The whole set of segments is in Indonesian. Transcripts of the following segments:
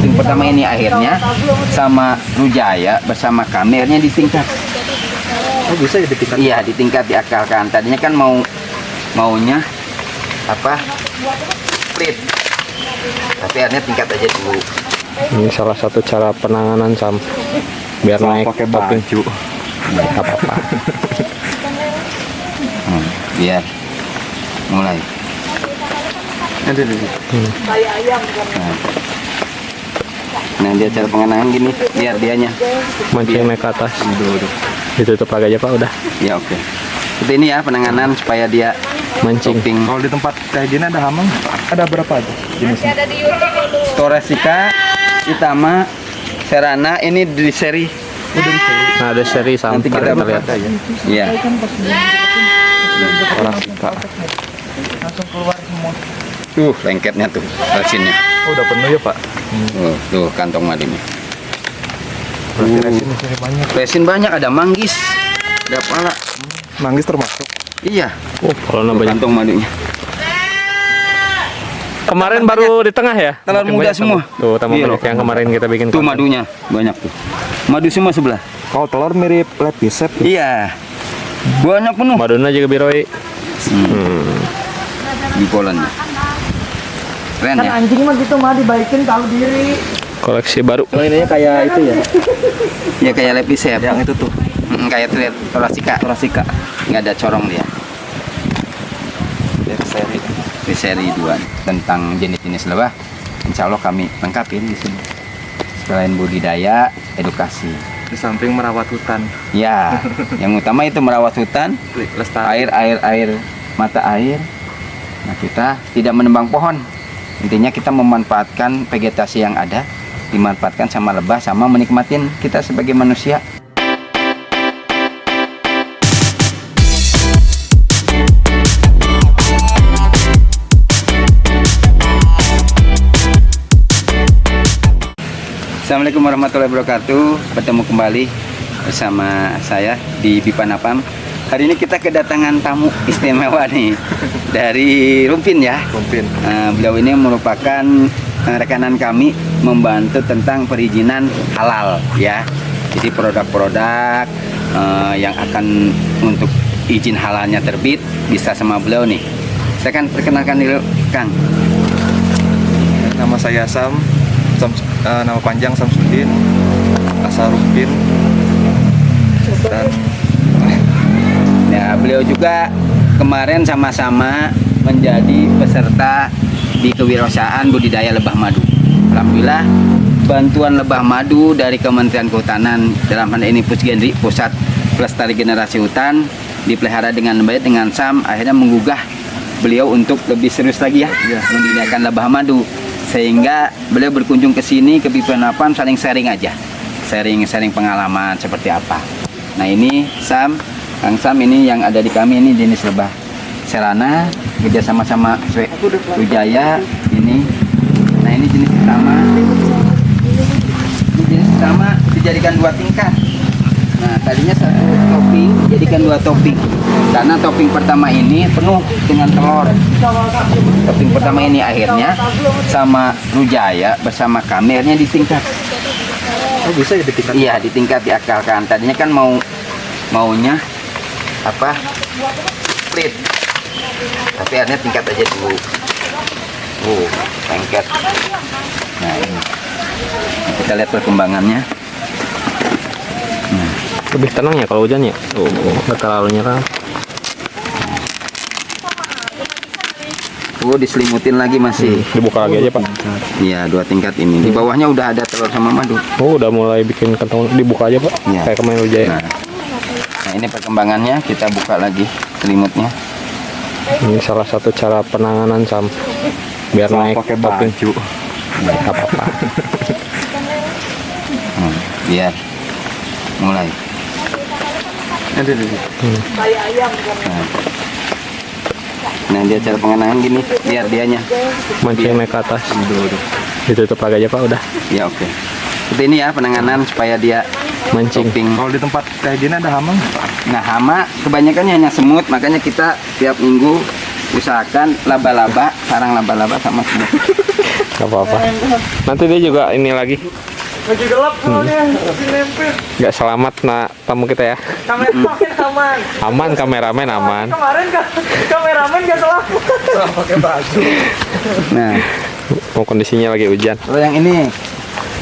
topping pertama ini akhirnya sama Rujaya bersama kami akhirnya ditingkat. Oh, bisa ya ditingkat? Iya, ditingkat, diakalkan. Tadinya kan maunya apa? Split. Tapi akhirnya tingkat aja dulu. Ini salah satu cara penanganan Sam biar Sama naik pakai topping. baju. Nggak apa-apa. Biar mulai. Aduh. Nah, dia cara pengenangan gini, biar dianya. Mancing naik ke atas. Ditutup lagi aja Pak, udah. Ya oke. Seperti ini ya penanganan supaya dia Mancing. topping. Kalau di tempat kayak gini ada hamang? Ada berapa aja jenisnya? Torasika, Itama, Serana, ini di seri. Nah, ada seri Sam. Nanti kita lihat. Iya. Orang suka. Langsung keluar semua. Lengketnya tuh, resinnya. Oh, udah penuh ya Pak? Tuh kantong madinya. Berarti resin di sini banyak. Resin banyak, ada manggis, ada pala. Manggis termasuk? Iya. Oh, kalau Tuh, nambah. kantong madunya. Kemarin baru di tengah ya? Telur Makin muda banyak, semua. Sam. Tuh, tambah Iya. banyak yang kemarin kita bikin. Tuh konten. madunya banyak tuh. Madu semua sebelah. Kalau telur mirip lepisep. Iya. Banyak penuh. Madonna juga biroi. Di Polandnya. Keren Kan ya. anjing mah gitu mah dibaikin tahu diri. Koleksi baru. Oh, ininya kayak itu ya? Ya kayak lepisep. Yang itu tuh. Kayak Torasika. Torasika. Nggak ada corong dia. Dari seri. Di seri 2 tentang jenis-jenis lebah. Insya Allah kami lengkapin di sini. Selain budidaya, edukasi. Di samping merawat hutan. Ya, yang utama itu merawat hutan, Lestari. air, mata air. Nah, kita tidak menebang pohon. Intinya kita memanfaatkan vegetasi yang ada, dimanfaatkan sama lebah, sama menikmatin kita sebagai manusia. Assalamualaikum warahmatullahi wabarakatuh. Bertemu kembali bersama saya di Bipanapam. Hari ini kita kedatangan tamu istimewa nih dari Rumpin ya. Rumpin. Beliau ini merupakan rekanan kami membantu tentang perizinan halal ya. Jadi produk-produk yang akan untuk izin halalnya terbit bisa sama beliau nih. Saya akan perkenalkan dulu Kang. Nama saya nama panjang Samsudin, asal Rumpin. Dan Ya, beliau juga kemarin sama-sama menjadi peserta di kewirausahaan budidaya lebah madu. Alhamdulillah, bantuan lebah madu dari Kementerian Kehutanan, dalam hal ini Pusgenri, Pusat Pelestari Generasi Hutan, dipelihara dengan baik dengan SAM, akhirnya menggugah beliau untuk lebih serius lagi ya, membudidayakan lebah madu. Sehingga beliau berkunjung ke sini, ke Bipanapam, saling sharing aja. Sharing pengalaman seperti apa. Nah ini Sam, Kang Sam ini yang ada di kami ini jenis lebah Serana, kerja sama-sama Rujaya ini. Nah ini jenis pertama. Ini jenis pertama dijadikan 2 tingkat. Nah tadinya 1 topping dijadikan 2 topping. Karena topping pertama ini penuh dengan telur. Topping pertama ini akhirnya sama Rujaya bersama kami akhirnya ditingkat. oh, bisa ya ditingkat? Iya, ditingkat, diakalkan. Tadinya kan maunya apa? Split. Tapi akhirnya tingkat aja dulu. Lengket. Nah, ini. Nah, kita lihat perkembangannya. Lebih tenang ya kalau hujan ya. Nggak terlalu nyerang. Diselimutin lagi masih. Dibuka lagi aja Pak. Iya, 2 tingkat ini. Di bawahnya udah ada telur sama madu. Oh, udah mulai bikin kantong. Dibuka aja Pak. Iya. Kayak kemarin Rujaya. Nah, ini perkembangannya. Kita buka lagi selimutnya. Ini salah satu cara penanganan Sam biar Sama naik pakai topping. baju. Nggak apa-apa. Biar mulai. Aduh. Nah, dia cara pengenangan gini, biar dianya. Mancing naik ke atas. Ditutup lagi aja Pak, udah. Ya oke. Seperti ini ya penanganan supaya dia Mancing. topping. Kalau di tempat kayak gini ada hamang? Nah, hama kebanyakan hanya semut, makanya kita tiap minggu usahakan laba-laba, sarang laba-laba sama semut. Gak apa-apa. Nanti dia juga ini lagi. Baju gelap soalnya, nempel. Gak selamat nak tamu kita ya. Kameramen aman. Aman, kameramen aman. Kemarin kameramen gak selamat. pakai baju. Nah, Oh, kondisinya lagi hujan. kalau yang ini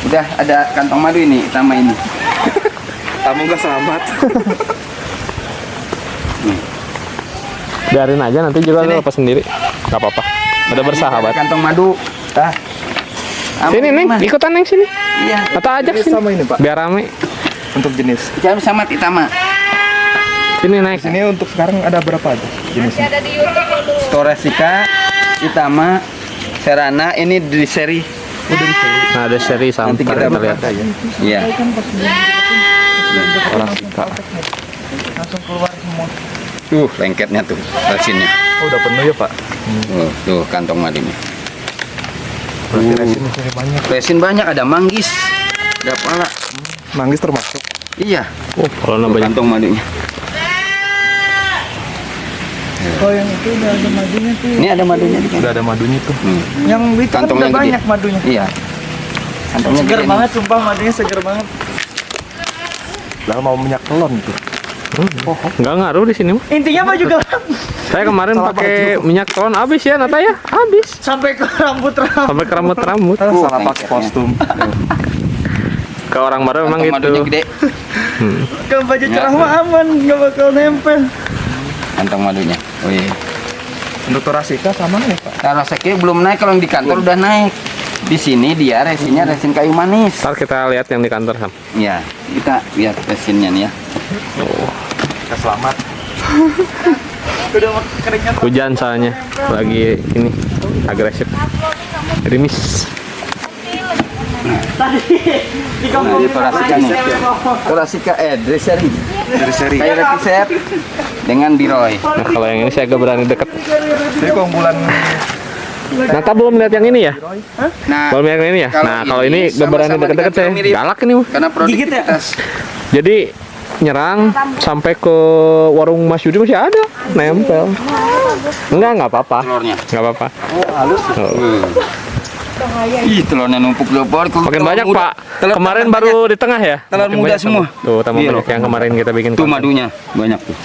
udah ada kantong madu ini, sama ini. Tamu nggak selamat. Biarin aja nanti juga lu lepas sendiri. Gak apa-apa. Udah bersahabat. Kantong madu. Tah. Sini Neng, ikutan Neng sini. Iya. Atau ajak Jenis sini. sama ini Pak. Biar rame. Untuk jenis. Jangan sama Itama. Sini naik. Ini untuk sekarang ada berapa aja jenisnya? Torasica, Itama, Serana, ini di seri. Udah di sini. Nah, ada seri sampai Nanti kita kita lihat. Ada ya. Iya. Torasica. Langsung keluar semua. Lengketnya tuh, resinnya. Oh, udah penuh ya Pak. Tuh kantong madunya. Berarti resinnya sini banyak. Resin banyak, ada manggis, ada pala. Manggis termasuk. Iya. Oh, kalau Tuh, banyak. kantong madunya. Oh yang itu udah ada madunya tuh. Ini ada madunya di Udah ada madunya tuh. Yang itu kan Kantongnya udah gede. banyak madunya. Iya. Kantongnya Seger gede banget sumpah madunya seger banget. Lah mau minyak telon gitu. Nggak ngaruh di sini mah. Intinya baju gelap Saya kemarin Salah pakai minyak telon habis ya Nata ya, habis. sampai ke rambut. Sampai ke rambut-rambut. Salah lengket pakai ya. kostum. Ke orang baru memang Kantong madunya gitu. gede. Ke baju Ya. cerah mah aman, nggak bakal nempel. Kantong madunya. Oh iya. Untuk Torasica sama nih Pak. Kalau sekali belum naik, kalau yang di kantor udah naik. Di sini dia resinnya resin kayu manis. Ntar kita lihat yang di kantor Sam. Ya, kita lihat resinnya nih ya. Kita selamat. Udah keringnya Hujan soalnya lagi ini agresif. Gerimis. tadi di kampung Nah, Torasica nih. Torasica dari seri. Dari seri. Kayu repisep dengan biroy. Nah, kalau yang ini saya agak berani deket. Jadi keunggulan Nata belum lihat yang ini ya? Nah, Belum lihat yang ini ya? Kalau Nah, kalau ini ini gak berani sama-sama deket-deket saya. dikatakan mirip. Galak ini mah. karena produktivitas. Jadi nyerang sampai ke warung Mas Yudi masih ada nempel. Nggak apa-apa. Telurnya. Nggak apa-apa. Ih, telurnya numpuk di pohon. Makin banyak Pak. Kemarin baru di tengah ya? Telur Makin muda banyak semua. Tuh, tambah Iya, banyak yang kemarin kita bikin. Tuh konten. madunya banyak tuh.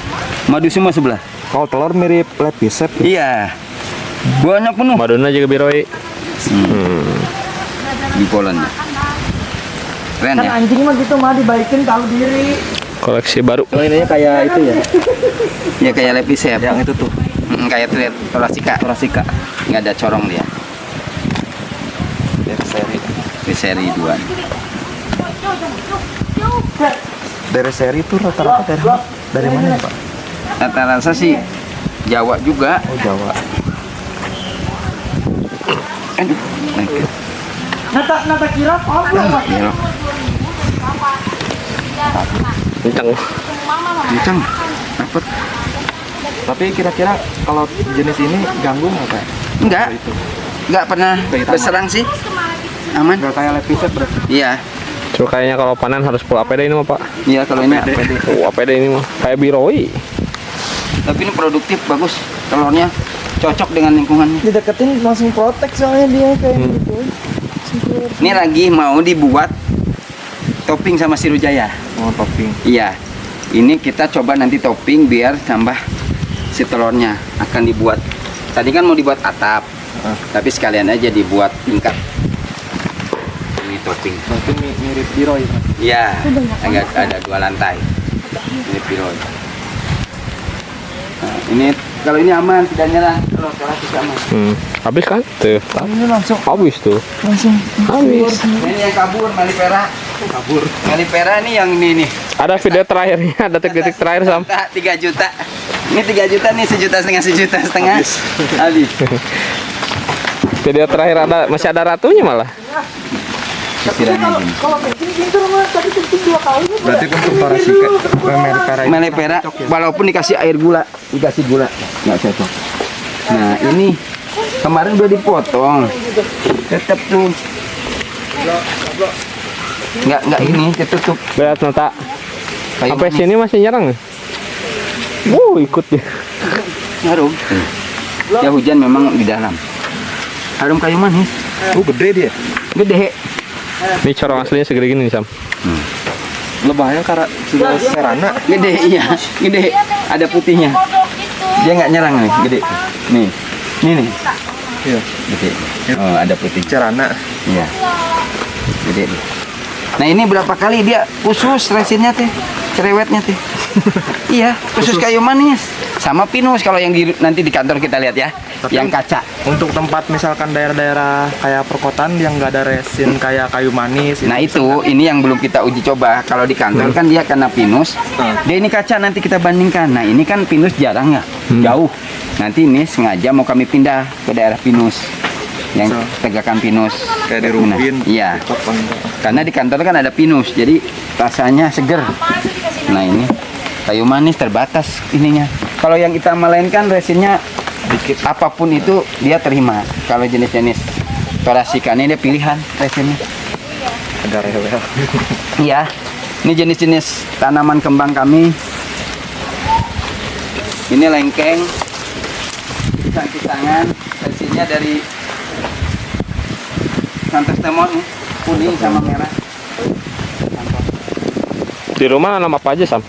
Madu semua sebelah. kalau telur mirip lepisep. Iya. Banyak penuh. Madunya juga biroi. Di Poland. Keren kan ya. anjing mah gitu mah dibaikin tahu diri. Koleksi baru. Oh, ininya kayak itu ya. Ya kayak lepisep. Yang itu tuh. Kayak Torasica. Torasica. Nggak ada corong dia. Dari seri. Di seri 2. Dari seri itu rata-rata dari mana ya Pak? Rata-rata sih Jawa juga. Oh, Jawa. Aduh, lengket. Nata kira apa Pak? Iya, Kencang. kencang. Dapat. Tapi kira-kira kalau jenis ini ganggu nggak Pak? Enggak. Enggak pernah Bayi tamat. berserang sih. Aman. Nggak kayak lepisep berarti. Iya. So, kayaknya kalau panen harus full APD ini mah Pak. Iya, kalau ini APD. Oh, APD ini mah kayak biroi. Tapi ini produktif, bagus. Telurnya cocok dengan lingkungannya. Dideketin langsung protek soalnya dia kayak gitu. Ini lagi mau dibuat topping sama Sirujaya. Oh, topping. Iya. Ini kita coba nanti topping biar tambah si telurnya akan dibuat. Tadi kan mau dibuat atap. Tapi sekalian aja dibuat tingkat. Ini topping. Berarti mirip biroi Pak. Iya. Agak ada 2 lantai. Ini piroy. Nah, ini kalau ini aman, tidak nyerang. Kalau Torasica aman. Habis kan? Tuh. Ini langsung Habis tuh. Habis. Ini yang kabur, Malipera. Kabur. Malipera ini yang ini nih. Ada video terakhirnya, detik-detik terakhir Sam. 3 juta. Ini 3 juta nih, 1,5 juta. Habis. Video terakhir masih ada ratunya malah. Istilahnya gini. kalau kencing pintu mah tadi kencing 2 kali. Berarti untuk Torasica Melipera ini Malipera walaupun dikasih air gula, dikasih gula nggak cocok. Nah, ini kemarin udah dipotong. Tetap tuh. Nggak ini ditutup. Berat Nata. Kayu Sampai manis. sini masih nyerang. Ikut dia. Ngaruh. Ya hujan memang di dalam. Harum kayu manis. Gede dia. Gede. Ini corong aslinya segede gini nih, Sam. Lebahnya karena sudah serana. Gede, iya. Gede. Ada putihnya. Dia nggak nyerang nih, gede. Nih. Nih. Iya. Gede. Oh, ada putih. Serana. Iya. Gede nih. Nah, ini berapa kali dia khusus resinnya teh. Cerewetnya teh. Iya, khusus kayu manis. Sama pinus kalau yang nanti di kantor kita lihat ya. Tapi yang kaca. Untuk tempat misalkan daerah-daerah kayak perkotaan yang nggak ada resin kayak kayu manis. Nah itu, ini yang belum kita uji coba. Kalau di kantor kan dia karena pinus, dia ini kaca nanti kita bandingkan. Nah ini kan pinus jarang ya, jauh. Nanti ini sengaja mau kami pindah ke daerah pinus, yang tegakan pinus. Kayak di Rubin. Iya, karena di kantor kan ada pinus, jadi rasanya seger. Nah ini kayu manis terbatas ininya. Kalau yang kita melainkan resinnya dikit, apapun itu dia terima. Kalau jenis-jenis torasikannya dia pilihan resinnya. Agak rewel. Iya, ini jenis-jenis tanaman kembang kami. Ini lengkeng, pisang-pisangan, resinnya dari Santos Temon nih, kuning sama merah. Di rumah nanam apa aja, Sam?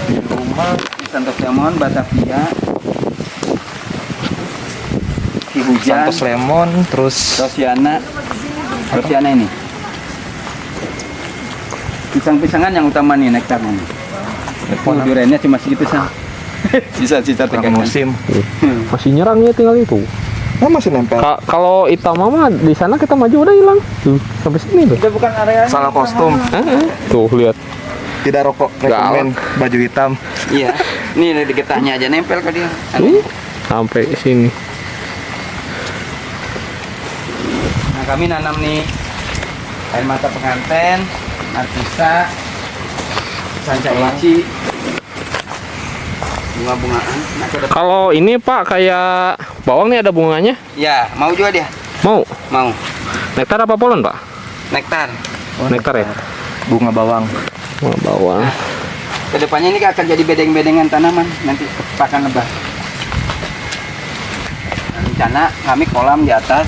Di rumah Santos Temon, Batavia, si hujan, Santos lemon, terus Rosiana ini. Pisang-pisangan yang utama nih nektarnya. Duriannya cuma segitu Sam. Sisa-sisa kurang tegakan. musim. Masih nyerang ya tinggal itu. Nah, masih nempel. Kalau hitam mah di sana kita maju udah hilang. Tuh, sampai sini tuh. Udah bukan area. Salah kostum. Tuh, lihat. Tidak rokok. Rekomen baju hitam. Iya. Nih di getahnya aja nempel ke dia. Sampai sini. Nah, kami nanam nih air mata penganten, narcisa, sancaici, bunga-bungaan. Nah, ke depan. Kalau ini Pak kayak bawang nih ada bunganya? Ya, mau juga dia. Mau? Mau. Nektar apa polen Pak? Nektar. Nektar ya? Bunga bawang. Oh, bawang. Kedepannya ini akan jadi bedeng-bedengan tanaman nanti pakan lebah. Nah, rencana kami kolam di atas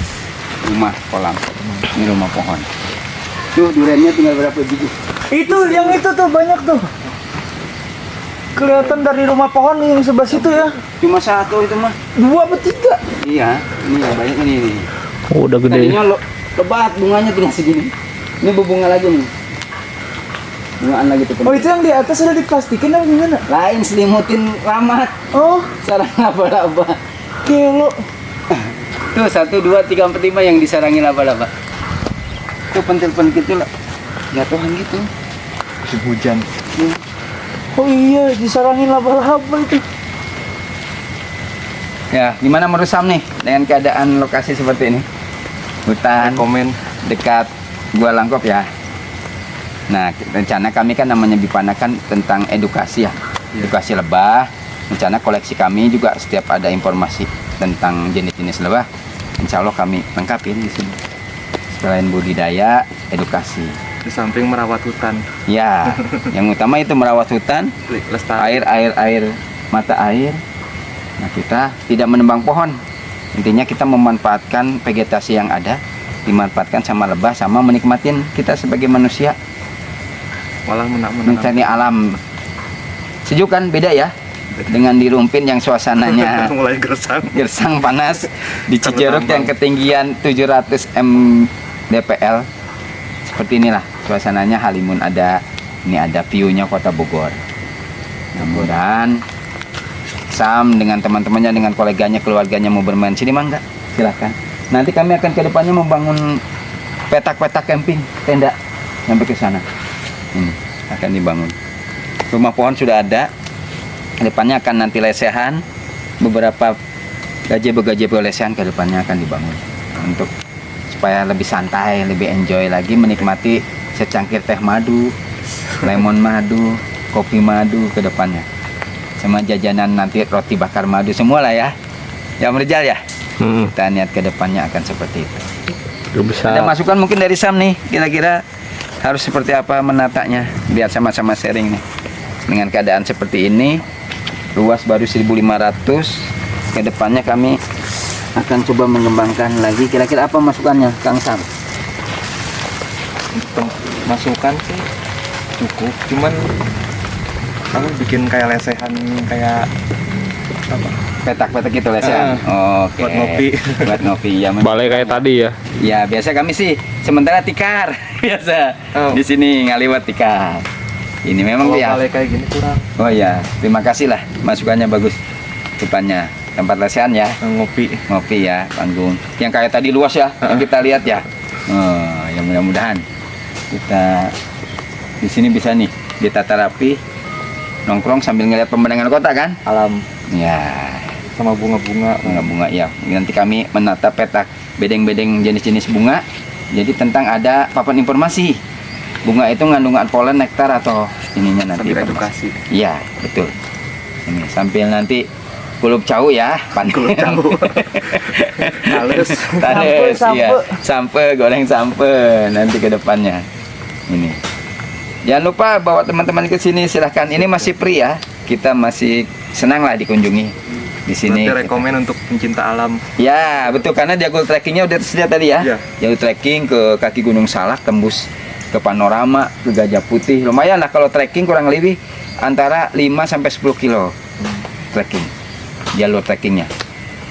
rumah kolam. Ini rumah pohon. Tuh duriannya tinggal berapa biji? Itu yang itu tuh banyak tuh. Kelihatan dari rumah pohon yang sebelah situ ya. Cuma satu itu mah. 2 atau 3. Iya, ini ya banyak ini. Oh, udah gede. Tadinya lebat bunganya tinggal segini. Ini berbunga lagi nih. Bungaan lagi tuh. Oh itu yang di atas udah diplastikin apa gimana? Lain selimutin ramat. Oh, Sarang laba-laba. kelo. Tuh 1, 2, 3, 4, 5 yang disarangi laba-laba. Tuh pentil-pentil itu lah. Jatuhan gitu. Musim hujan. Oh iya, disarangin laba-laba itu. Ya, gimana menurut Sam nih dengan keadaan lokasi seperti ini? Hutan, Rekomen. dekat Gua Langkop ya. Nah, rencana kami kan namanya Bipanakan tentang edukasi ya. Edukasi lebah. Rencana koleksi kami juga setiap ada informasi tentang jenis-jenis lebah, insya Allah kami lengkapin di sini. Selain budidaya, edukasi. Di samping merawat hutan. Ya, yang utama itu merawat hutan, Lestari. air, mata air. Nah, kita tidak menebang pohon. Intinya kita memanfaatkan vegetasi yang ada, dimanfaatkan sama lebah, sama menikmatin kita sebagai manusia. Malah menanam. Mencari alam. Sejuk kan, beda ya dengan di Rumpin yang suasananya mulai gersang. gersang panas, di Cijeruk yang ketinggian 700 mdpl. Seperti inilah suasananya. Halimun ada, ini ada view-nya Kota Bogor. Mudah-mudahan Sam dengan teman-temannya, dengan koleganya, keluarganya mau bermain sini, mah enggak? Silakan. Nanti kami akan ke depannya membangun petak-petak camping, tenda sampai ke sana. Ini akan dibangun. Rumah pohon sudah ada. Kedepannya akan nanti lesehan, beberapa gazebo lesehan kedepannya akan dibangun untuk supaya lebih santai, lebih enjoy lagi menikmati secangkir teh madu, lemon madu, kopi madu kedepannya, sama jajanan nanti roti bakar madu semua lah ya. Ya Merjal ya. Kita niat kedepannya akan seperti itu. Bisa. Ada masukan mungkin dari Sam nih, kira-kira harus seperti apa menatanya biar sama-sama sharing nih. Dengan keadaan seperti ini, luas baru 1.500, Kedepannya kami akan coba mengembangkan lagi. Kira-kira apa masukannya, Kang Sam? Untuk masukan sih cukup, cuman aku bikin kayak lesehan kayak apa? Petak-petak gitu lesehan. Oke. Buat ngopi. Buat ngopi ya. Balai kayak tadi ya. Ya biasa kami sih sementara tikar biasa. Oh. Di sini ngaliwat tikar. Ini memang Kalau dia. balai kayak gini kurang. Oh ya, terima kasih lah masukannya bagus. Depannya tempat lesehan ya. Ngopi. Ngopi ya, panggung. Yang kayak tadi luas ya, yang kita lihat ya. Oh, ya mudah-mudahan kita di sini bisa nih ditata rapi, nongkrong sambil ngeliat pemandangan kota kan? Alam Ya, sama bunga-bunga. bunga-bunga ya. Nanti kami menata petak bedeng-bedeng jenis-jenis bunga. Jadi tentang ada papan informasi. Bunga itu ngandungan polen, nektar atau ininya nanti. Sambil edukasi. Iya, betul. Ini sambil nanti kulup cau ya, Kulup cau. Halus. Tales, Sampe, iya. Sampe, goreng sampe nanti ke depannya. Ini. Jangan lupa bawa teman-teman ke sini silahkan. Ini masih free ya. Kita masih senang lah dikunjungi di sini. Berarti rekomen untuk pencinta alam. Ya, betul karena diagul trekkingnya udah tersedia tadi ya. Iya. Diagul trekking ke kaki Gunung Salak, tembus ke panorama, ke Gajah Putih. Lumayan lah kalau trekking kurang lebih antara 5 sampai 10 kilo trekking. Jalur trekkingnya.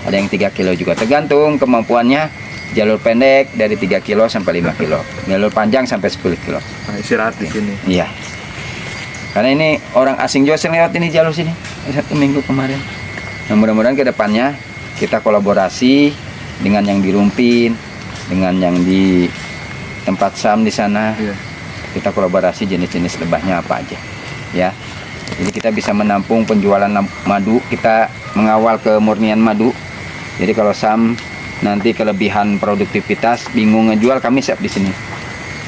Ada yang 3 kilo juga tergantung kemampuannya. Jalur pendek dari 3 kilo sampai 5 kilo. Jalur panjang sampai 10 kilo. Nah, istirahat di sini. Iya. Karena ini orang asing juga sering lewat ini jalur sini. 1 minggu kemarin. Nah, mudah-mudahan ke depannya kita kolaborasi dengan yang di Rumpin, dengan yang di tempat Sam di sana. Iya. Kita kolaborasi jenis-jenis lebahnya apa aja. Ya. Jadi kita bisa menampung penjualan madu, kita mengawal kemurnian madu. Jadi kalau Sam nanti kelebihan produktivitas bingung ngejual, kami siap di sini.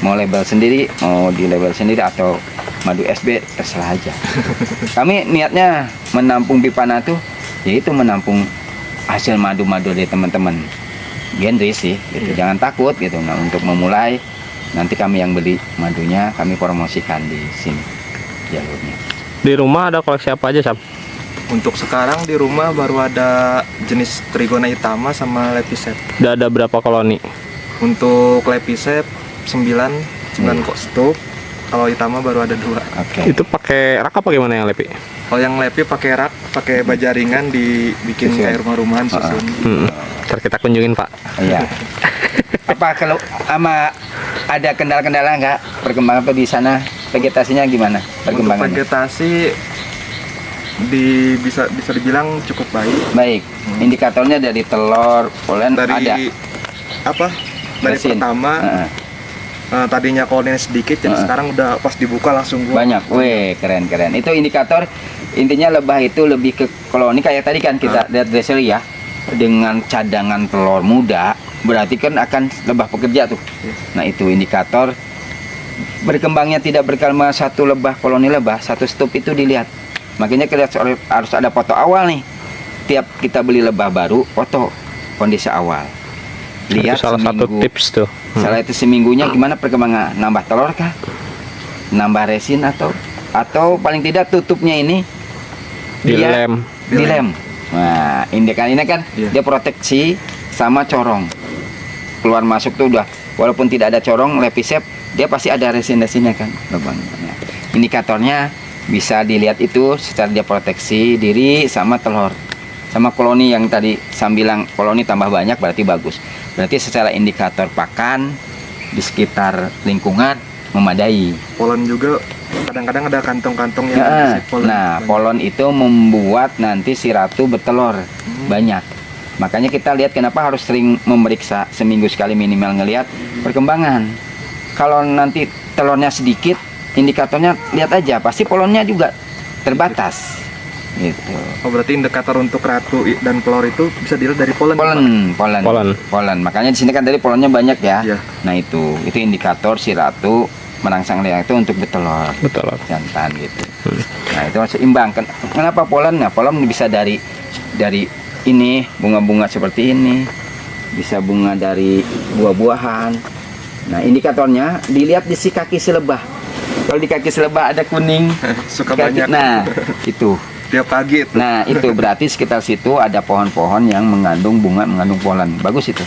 Mau label sendiri, mau di label sendiri atau madu SB terserah aja. Kami niatnya menampung Pipana tuh yaitu menampung hasil madu-madu dari teman-teman genre sih gitu. Jangan takut gitu. Nah, untuk memulai nanti kami yang beli madunya, kami promosikan di sini jalurnya. Di rumah ada koleksi apa aja, Sam? Untuk sekarang di rumah baru ada jenis Trigona Hitama sama Lepisep. Udah ada berapa koloni? Untuk Lepisep 9 kok stuk. Kalau Hitama baru ada 2. Oke. Itu pakai rak apa gimana yang Lepi? Kalau yang Lepi pakai rak, pakai baja ringan dibikin Susun. kayak rumah-rumahan susun. Ntar kita kunjungin, Pak. Iya. Apa kalau ada kendala-kendala nggak perkembangan di sana, vegetasinya gimana Untuk perkembangannya? vegetasi bisa dibilang cukup baik. Baik. Indikatornya dari telur, polen Dari ada. apa? Dari Resin. pertama Heeh. tadinya koloninya sedikit, jadi sekarang udah pas dibuka langsung buah. Banyak. Weh, keren-keren. Itu indikator intinya lebah itu lebih ke koloni kayak tadi kan kita lihat Dressel ya. Dengan cadangan telur muda, berarti kan akan lebah pekerja tuh. Nah, itu indikator berkembangnya tidak berkembang satu lebah koloni lebah, satu stup itu dilihat. Makanya kita harus ada foto awal nih. Tiap kita beli lebah baru, foto kondisi awal. Lihat Itu salah satu seminggu. tips tuh. Salah itu seminggunya gimana perkembangan, nambah telur kah? Nambah resin atau paling tidak tutupnya ini Dilem. dilem. Nah, ini kan Iya. dia proteksi sama corong. Keluar masuk tuh udah walaupun tidak ada corong Lepisep, dia pasti ada resin-resinnya kan lubangnya. Indikatornya bisa dilihat itu secara dia proteksi diri sama telur. Sama koloni yang tadi Sam bilang koloni tambah banyak berarti bagus. Berarti secara indikator pakan di sekitar lingkungan memadai. Polen juga kadang-kadang ada kantong-kantong yang Nah, berisi polen. polon itu membuat nanti si ratu bertelur banyak. Makanya kita lihat kenapa harus sering memeriksa seminggu sekali minimal ngelihat perkembangan. Kalau nanti telurnya sedikit, indikatornya lihat aja pasti polonnya juga terbatas. Gitu. Oh, berarti indikator untuk ratu dan telur itu bisa dilihat dari polen. Polen. Makanya di sini kan tadi polonnya banyak ya. Iya. Nah itu indikator si ratu merangsang liang itu untuk bertelur. Betul. Jantan gitu. Nah itu harus seimbang. Kenapa polen? Nah polen bisa dari ini bunga-bunga seperti ini, bisa bunga dari buah-buahan. Nah indikatornya dilihat di si kaki si lebah. Kalau di kaki si lebah ada kuning, Suka kaki- banyak. Nah itu Tiap pagi itu. Nah, itu berarti sekitar situ ada pohon-pohon yang mengandung bunga, mengandung polen. Bagus itu.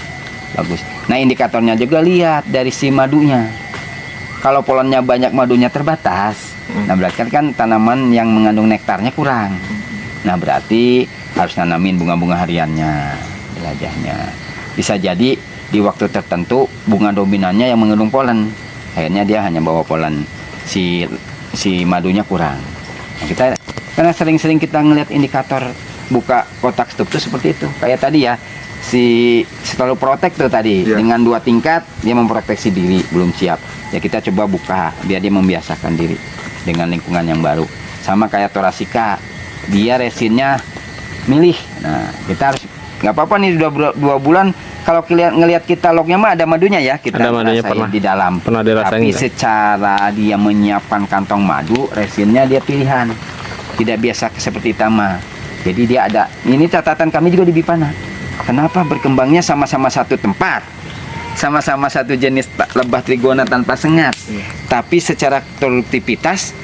Bagus. Nah, indikatornya juga lihat dari si madunya. Kalau polennya banyak, madunya terbatas. Nah, berarti kan tanaman yang mengandung nektarnya kurang. Nah, berarti harus nanamin bunga-bunga hariannya, jelajahnya. Bisa jadi di waktu tertentu bunga dominannya yang mengandung polen. Akhirnya dia hanya bawa polen. Si madunya kurang. Nah, kita karena sering-sering kita ngelihat indikator buka kotak stup itu seperti itu. Kayak tadi ya, si selalu protek tuh tadi. Iya. Dengan 2 tingkat dia memproteksi diri, belum siap. Ya kita coba buka biar dia membiasakan diri dengan lingkungan yang baru. Sama kayak Thoracea, dia resinnya milih. Nah, kita harus nggak apa-apa nih udah 2 bulan. Kalau ngelihat kita lognya mah ada madunya ya, kita Ada madunya, rasain pernah. di dalam. Pernah dirasain Tapi nggak? secara dia menyiapkan kantong madu, resinnya dia pilihan. Tidak biasa seperti Itama. Jadi dia ada. Ini catatan kami juga di Bipana. Kenapa berkembangnya sama-sama satu tempat? Sama-sama satu jenis lebah trigona tanpa sengat. Tapi secara produktivitas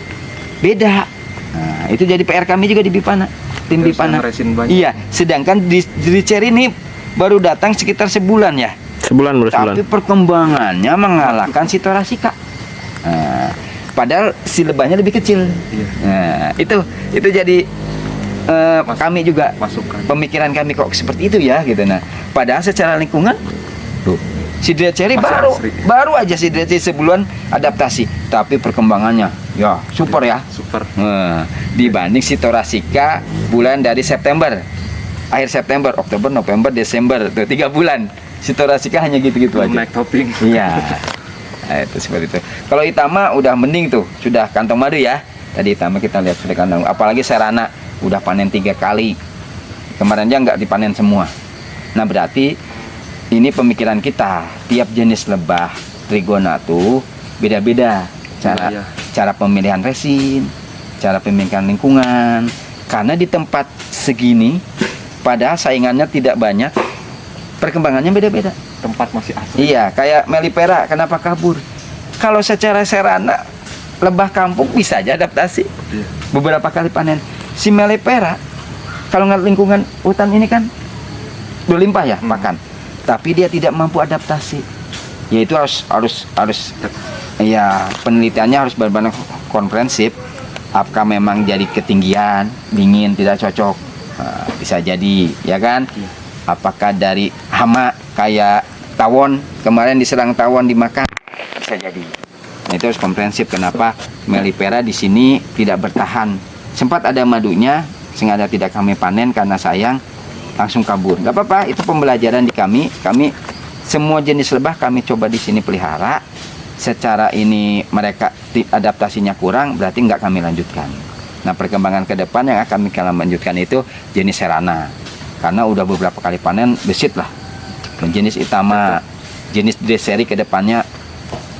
beda. Nah, itu jadi PR kami juga di Bipana. Tim Terus Bipana. yang resin banyak. Iya, sedangkan di Cherry ini baru datang sekitar sebulan ya. Sebulan baru sebulan. Tapi perkembangannya mengalahkan si Thoracea. Nah, padahal si lebahnya lebih kecil. Iya. Nah, itu jadi kami juga Masukan. pemikiran kami kok seperti itu ya gitu. Nah, padahal secara lingkungan tuh si Dread Cherry Masih baru aja si Dread Cherry sebulan adaptasi, tapi perkembangannya ya super ya. Super. Nah, dibanding si Thoracea bulan dari September, akhir September, Oktober, November, Desember, tuh 3 bulan. Si Thoracea hanya gitu-gitu Belum aja. naik topping. Iya. Nah, itu seperti itu. Kalau Itama udah mending tuh, sudah kantong madu ya. Tadi Itama kita lihat sudah kantong. Apalagi Serana udah panen 3 kali. Kemarin dia nggak dipanen semua. Nah, berarti ini pemikiran kita. Tiap jenis lebah trigona tuh beda-beda cara Iya. cara pemilihan resin, cara pemilihan lingkungan. Karena di tempat segini, padahal saingannya tidak banyak, perkembangannya beda-beda. Tempat masih asli. Iya, kayak melipera, kenapa kabur? Kalau secara serana, lebah kampung bisa aja adaptasi. Iya. Beberapa kali panen. Si melipera, kalau ngeliat lingkungan hutan ini kan berlimpah ya makan, tapi dia tidak mampu adaptasi. Yaitu harus ya penelitiannya harus benar-benar komprehensif. Apakah memang jadi ketinggian, dingin, tidak cocok? Nah, bisa jadi, ya kan? Apakah dari hama kayak tawon, kemarin diserang tawon dimakan? Bisa jadi. Nah, itu harus komprehensif kenapa melipera di sini tidak bertahan. Sempat ada madunya, sengaja tidak kami panen karena sayang, langsung kabur. Gak apa-apa, itu pembelajaran di kami. Kami semua jenis lebah kami coba di sini pelihara. Secara ini mereka adaptasinya kurang, berarti nggak kami lanjutkan. Nah, perkembangan ke depan yang akan kami lanjutkan itu jenis serana. Karena udah beberapa kali panen, besit lah. Jenis Itama, jenis Dread Cherry ke depannya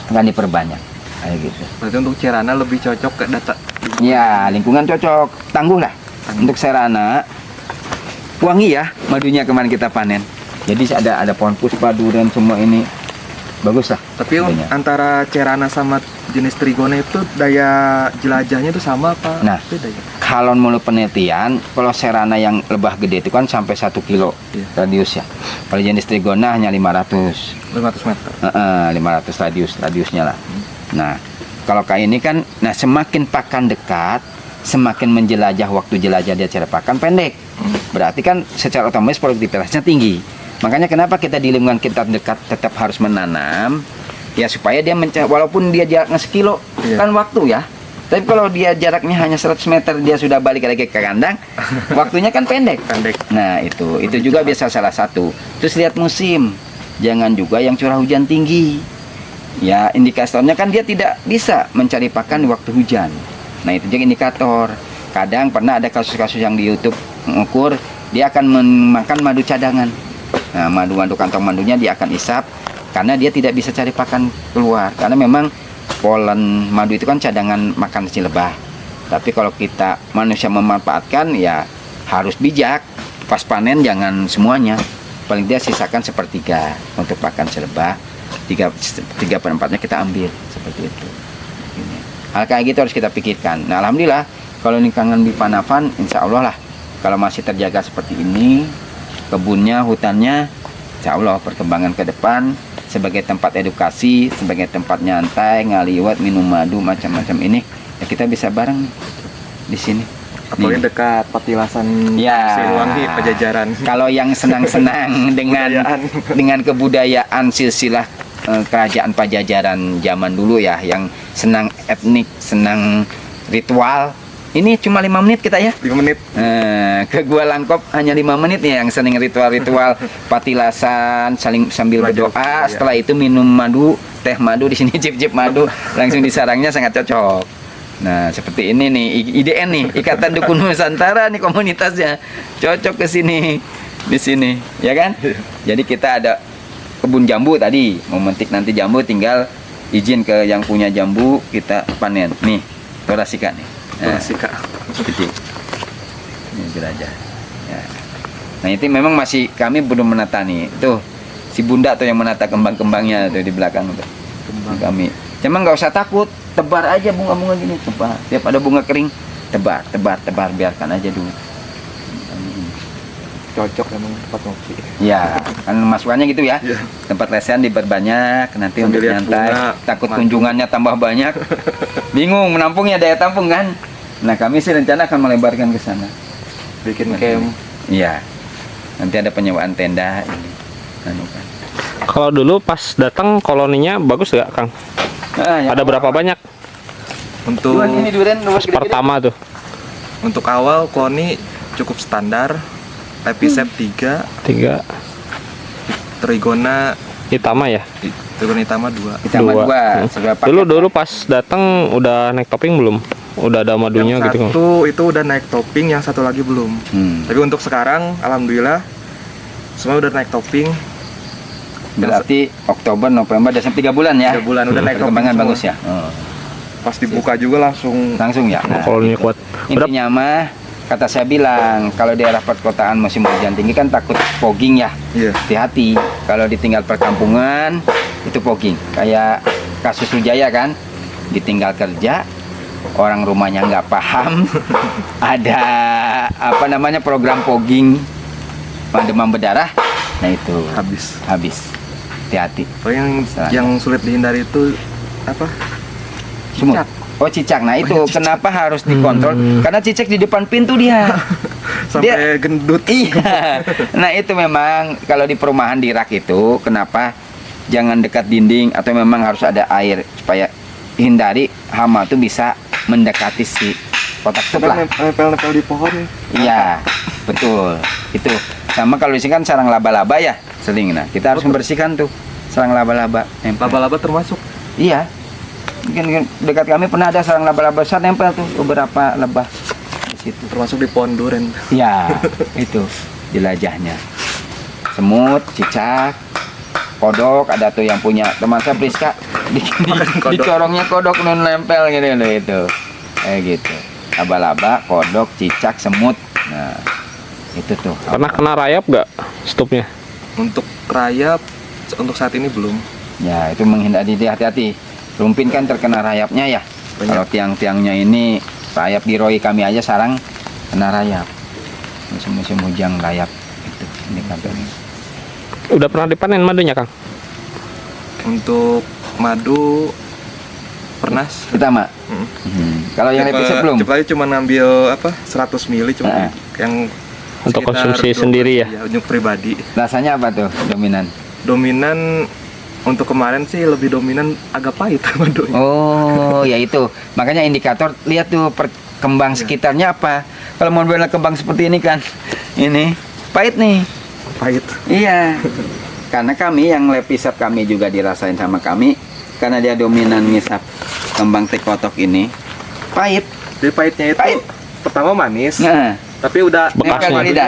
akan diperbanyak. Kayak gitu. Berarti untuk Cerana lebih cocok ke data. Ya, lingkungan cocok, tangguh lah. Untuk serana, wangi ya madunya kemarin kita panen. Jadi ada pohon puspa, durian, semua ini bagus lah. Tapi madunya. antara Cerana sama jenis Trigona itu daya jelajahnya itu sama apa? Nah. Beda ya? Kalau menurut penelitian, kalau serana yang lebah gede itu kan sampai 1 kilo Iya. radius ya. Kalau jenis Trigona hanya 500. 500 meter. 500 radiusnya lah. Nah, kalau kayak ini kan, nah semakin pakan dekat, semakin menjelajah, waktu jelajah dia cara pakan pendek. Berarti kan secara otomatis produktivitasnya tinggi. Makanya kenapa kita di lingkungan kita dekat tetap harus menanam, ya supaya dia walaupun dia jaraknya 1 kilo, Iya. kan waktu ya. Tapi kalau dia jaraknya hanya 100 meter, dia sudah balik lagi ke kandang, waktunya kan pendek. Pendek. Nah, itu juga biasa salah satu. Terus lihat musim. Jangan juga yang curah hujan tinggi. Ya, indikatornya kan dia tidak bisa mencari pakan di waktu hujan. Nah, itu juga indikator. Kadang pernah ada kasus-kasus yang di YouTube mengukur, dia akan memakan madu cadangan. Nah, madu kantong madunya dia akan isap karena dia tidak bisa cari pakan keluar. Karena memang polen madu itu kan cadangan makan si lebah. Tapi kalau kita manusia memanfaatkan, ya harus bijak. Pas panen jangan semuanya. Paling dia sisakan 1/3 untuk pakan si lebah. 3/4-nya kita ambil seperti itu. Hal kayak gitu harus kita pikirkan. Nah, alhamdulillah Kalau lingkungan di Panavan, insya Allah lah. Kalau masih terjaga seperti ini, kebunnya, hutannya, insya Allah perkembangan ke depan sebagai tempat edukasi, sebagai tempat nyantai, ngaliwat, minum madu, macam-macam ini, ya kita bisa bareng di sini. Apalagi Nih. dekat Patilasan Ya. Siliwangi, Pajajaran. Kalau yang senang-senang dengan kebudayaan silsilah kerajaan Pajajaran zaman dulu ya, yang senang etnik, senang ritual, ini cuma 5 menit kita ya. 5 menit. Ke Gua Langkop hanya 5 menit nih, yang senang ritual-ritual patilasan, saling sambil Belajar berdoa, budaya. setelah itu minum madu, teh madu di sini cip-cip madu langsung di sarangnya, sangat cocok. Nah, seperti ini nih IDN nih, Ikatan Dukun Nusantara nih komunitasnya. Cocok ke sini. Di sini, ya kan? Jadi kita ada kebun jambu tadi, mau memetik nanti jambu tinggal izin ke yang punya jambu, kita panen. Nih, torasika nih. Torasika. Kecil. Ini jelajah. Ya. Nah, itu memang masih kami belum menata nih. Tuh, si Bunda tuh yang menata kembang-kembangnya tuh di belakang tuh. Kami. Cuma nggak usah takut, tebar aja bunga-bunga gini, tebar. Tiap ada bunga kering, tebar, biarkan aja dulu. Cocok emang tempat ngopi. Ya, kan masukannya gitu ya. Iya. Tempat lesehan diperbanyak, nanti Sambil untuk lihat nyantai. bunga, Takut madu. kunjungannya tambah banyak. Bingung menampungnya, daya tampung kan. Nah, kami sih rencana akan melebarkan ke sana. Bikin camp. Iya. Nanti ada penyewaan tenda ini. Anu kan. Kalau dulu pas datang koloninya bagus gak, Kang? Ya Ada berapa banyak? Untuk durian Pertama tuh. untuk awal kloni cukup standar. Episep 3, 3 Trigona Hitama ya. Trigona Hitama 2. Kita sama Dua. dua. Seberapa Dulu pas datang udah naik topping belum? Udah ada madunya Yang gitu kan? satu itu udah naik topping, yang satu lagi belum. Tapi untuk sekarang alhamdulillah semua udah naik topping. Berarti Oktober, November, Desember 3 bulan ya. 3 bulan udah naik topping Perkembangan semua. bagus ya. Pas dibuka juga langsung Langsung ya. Nah, Koloninya gitu. kuat. Udah Intinya mah kata saya bilang, kalau daerah perkotaan musim hujan tinggi kan takut fogging ya. iya. Hati-hati, kalau ditinggal perkampungan itu fogging. Kayak kasus Wijaya kan, ditinggal kerja, orang rumahnya nggak paham, ada apa namanya program fogging, demam berdarah, nah itu habis. Hati-hati. Oh, yang sulit dihindari itu apa? Semut. Cicak. Oh, cicak. Nah itu cicak. kenapa harus dikontrol? Karena cicak di depan pintu dia. Sampai gendut. Iya. Nah itu memang kalau di perumahan di rak itu kenapa jangan dekat dinding atau memang harus ada air supaya hindari hama itu bisa mendekati si kotak tutup lah. Nempel-nempel di pohon. Iya, betul. Itu sama kalau di sini kan sarang laba-laba ya sering. Nah kita harus membersihkan tuh sarang laba-laba. Nempel. Laba-laba termasuk. Iya. Mungkin dekat kami pernah ada sarang laba-laba besar nempel tuh beberapa lebah di situ. Termasuk di pohon duren. Ya, itu jelajahnya. Semut, cicak, kodok, ada tuh yang punya teman saya Priska di corongnya kodok nun nempel gitu loh itu. Kayak gitu. Laba-laba, kodok, cicak, semut. Nah, itu tuh. pernah kena rayap gak stupnya? Untuk rayap untuk saat ini belum. Ya, itu menghindari, hati-hati. Rumpin kan terkena rayapnya ya. Banyak. Kalau tiang-tiangnya ini rayap di roi kami aja sarang kena rayap. Musim-musim hujan rayap itu indikatornya. Udah pernah dipanen madunya, Kang? Untuk madu pernah. Pertama. Kalau yang episode belum. Coba cuma ngambil apa 100 mili cuma yang Untuk sekitar konsumsi 12, sendiri ya? untuk pribadi. Rasanya apa tuh dominan? Dominan untuk kemarin sih lebih dominan agak pahit madunya. Oh, ya itu. Makanya indikator lihat tuh perkembang sekitarnya apa. Kalau mau bela kembang seperti ini kan, ini pahit nih. Pahit. Iya. Karena kami yang lepisap kami juga dirasain sama kami, karena dia dominan ngisap kembang tekotok ini, pahit. Jadi pahitnya itu Pahit. pertama manis, Nah, tapi udah Bekasnya. madunya,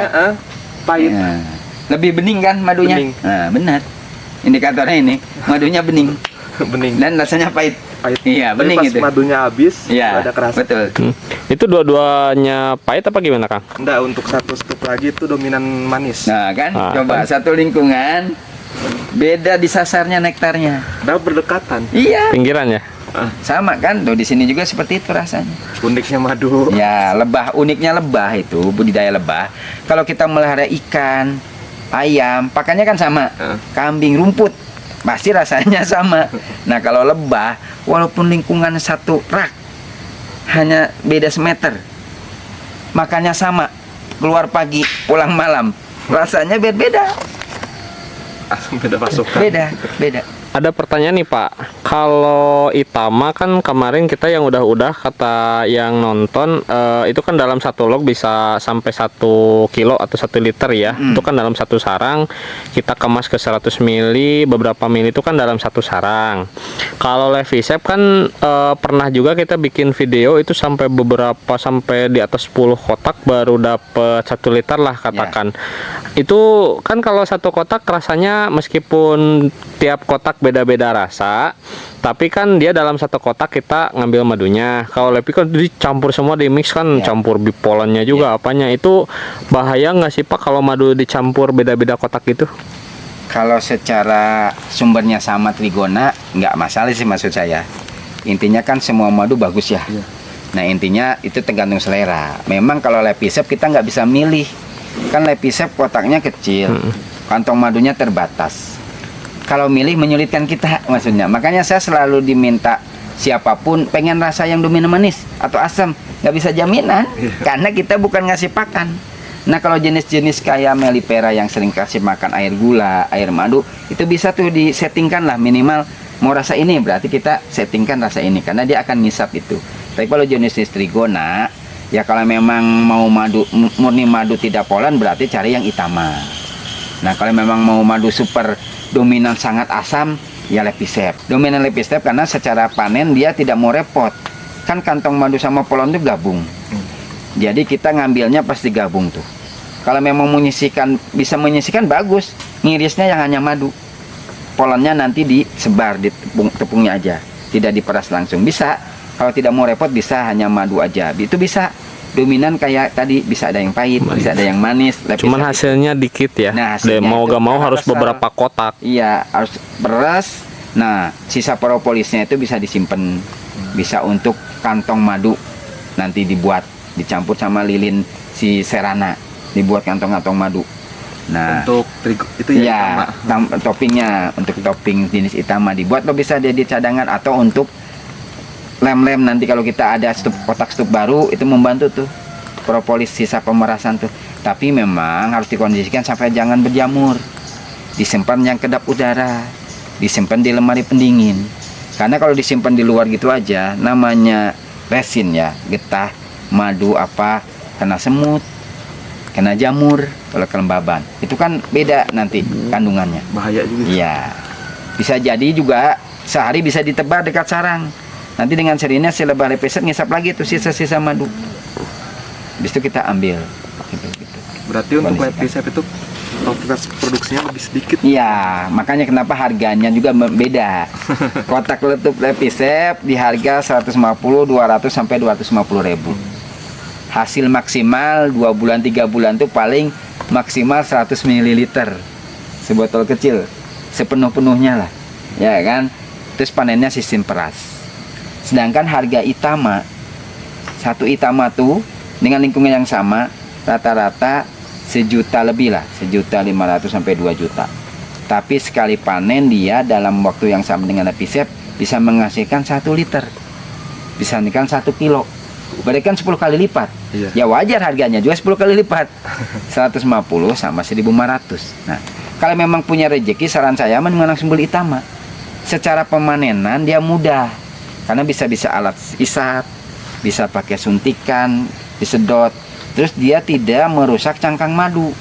pahit. ya. Lebih bening kan madunya? Bening. Nah, benar. Indikatornya ini, madunya bening Bening. dan rasanya pahit. Pahit. Iya, Tapi bening pas itu. madunya habis, Iya, ada kerasa. betul. Itu dua-duanya pahit apa gimana, Kang? Enggak, untuk satu scoop lagi itu dominan manis. Nah kan, Ah, coba satu lingkungan, beda di sasarnya nektarnya. Udah berdekatan. Iya, Pinggiran ya? Sama kan? Tuh di sini juga seperti itu rasanya. Uniknya madu. Ya, lebah, uniknya lebah itu budidaya lebah. Kalau kita melihara ikan, ayam, pakannya kan sama. Kambing, rumput, pasti rasanya sama. Nah, kalau lebah, walaupun lingkungan satu rak, hanya beda semeter, makannya sama, keluar pagi, pulang malam, rasanya beda-beda. Beda pasukan. Beda. Ada pertanyaan nih Pak, kalau Itama kan kemarin kita yang udah kata yang nonton itu kan dalam satu log bisa sampai 1 kilo atau 1 liter ya. Itu kan dalam satu sarang kita kemas ke 100 mili, beberapa mili itu kan dalam satu sarang. Kalau Levisep kan pernah juga kita bikin video itu sampai di atas 10 kotak baru dapet 1 liter lah katakan. Itu kan kalau satu kotak rasanya meskipun tiap kotak beda-beda rasa, tapi kan dia dalam satu kotak kita ngambil madunya. Kalau Lepi kan dicampur semua, di mix kan, campur bipolannya juga apanya. Itu bahaya nggak sih Pak kalau madu dicampur beda-beda kotak gitu? Kalau secara sumbernya sama Trigona nggak masalah sih, maksud saya. Intinya kan semua madu bagus ya. Nah, intinya itu tergantung selera. Memang kalau Lepisep kita nggak bisa milih, kan Lepisep kotaknya kecil, kantong madunya terbatas. Kalau milih menyulitkan kita, maksudnya. Makanya saya selalu diminta siapapun pengen rasa yang dominan manis atau asam, nggak bisa jaminan karena kita bukan ngasih pakan. Nah, kalau jenis-jenis kayak Mellifera yang sering kasih makan air gula, air madu, itu bisa tuh disettingkan lah, minimal mau rasa ini berarti kita settingkan rasa ini karena dia akan ngisap itu. Tapi kalau jenis Trigona, ya kalau memang mau madu murni madu tidak polan berarti cari yang Itama. Nah, kalau memang mau madu super dominan sangat asam, ya Lepisep. Dominan Lepisep karena secara panen dia tidak mau repot. Kan kantong madu sama polon itu gabung. Jadi kita ngambilnya pasti gabung tuh. Kalau memang menyisikan, bisa menyisikan bagus. Ngirisnya yang hanya madu. Polonnya nanti disebar di tepungnya aja. Tidak diperas langsung. Bisa. Kalau tidak mau repot bisa hanya madu aja. Itu bisa. Dominan kayak tadi bisa ada yang pahit, bisa ada yang manis. Cuman hasilnya dikit ya. Nah, hasilnya mau gak mau harus asal. beberapa kotak. Iya, harus beras. Nah, sisa propolisnya itu bisa disimpan, bisa untuk kantong madu nanti dibuat, dicampur sama lilin si serana, dibuat kantong-kantong madu. Nah, untuk itu ya, toppingnya untuk topping jenis Itama dibuat, lo bisa jadi cadangan atau untuk lem-lem nanti kalau kita ada kotak stup baru itu membantu tuh propolis sisa pemerasan tuh. Tapi memang harus dikondisikan sampai jangan berjamur, disimpan yang kedap udara, disimpan di lemari pendingin. Karena kalau disimpan di luar gitu aja namanya resin ya, getah madu apa kena semut, kena jamur, kalau kelembaban itu kan beda nanti kandungannya, bahaya juga. Iya, bisa jadi juga sehari bisa ditebar dekat sarang. Nanti dengan serinya si lebah Lepisep ngisap lagi tuh sisa-sisa madu. Habis itu kita ambil. Gitu. Berarti untuk Lepisep itu kualitas produksinya lebih sedikit. Iya, makanya kenapa harganya juga beda. Kotak letup Lepisep di harga 150, 200 sampai 250 ribu. Hasil maksimal 2 bulan 3 bulan tuh paling maksimal 100 ml. Sebotol kecil, sepenuh-penuhnya lah. Ya kan? Terus panennya sistem peras. Sedangkan harga Itama, satu Itama tuh dengan lingkungan yang sama rata-rata 1 juta lebih lah, 1.500.000 sampai 2 juta. Tapi sekali panen dia dalam waktu yang sama dengan Lepisep bisa menghasilkan 1 liter, bisa menghasilkan 1 kilo. Berarti kan 10 kali lipat. Ya wajar harganya juga 10 kali lipat. 150 sama 1.500. Nah, kalau memang punya rezeki, saran saya mendingan langsung beli Itama. Secara pemanenan dia mudah. Karena bisa alat isap, bisa pakai suntikan, disedot. Terus dia tidak merusak cangkang madu.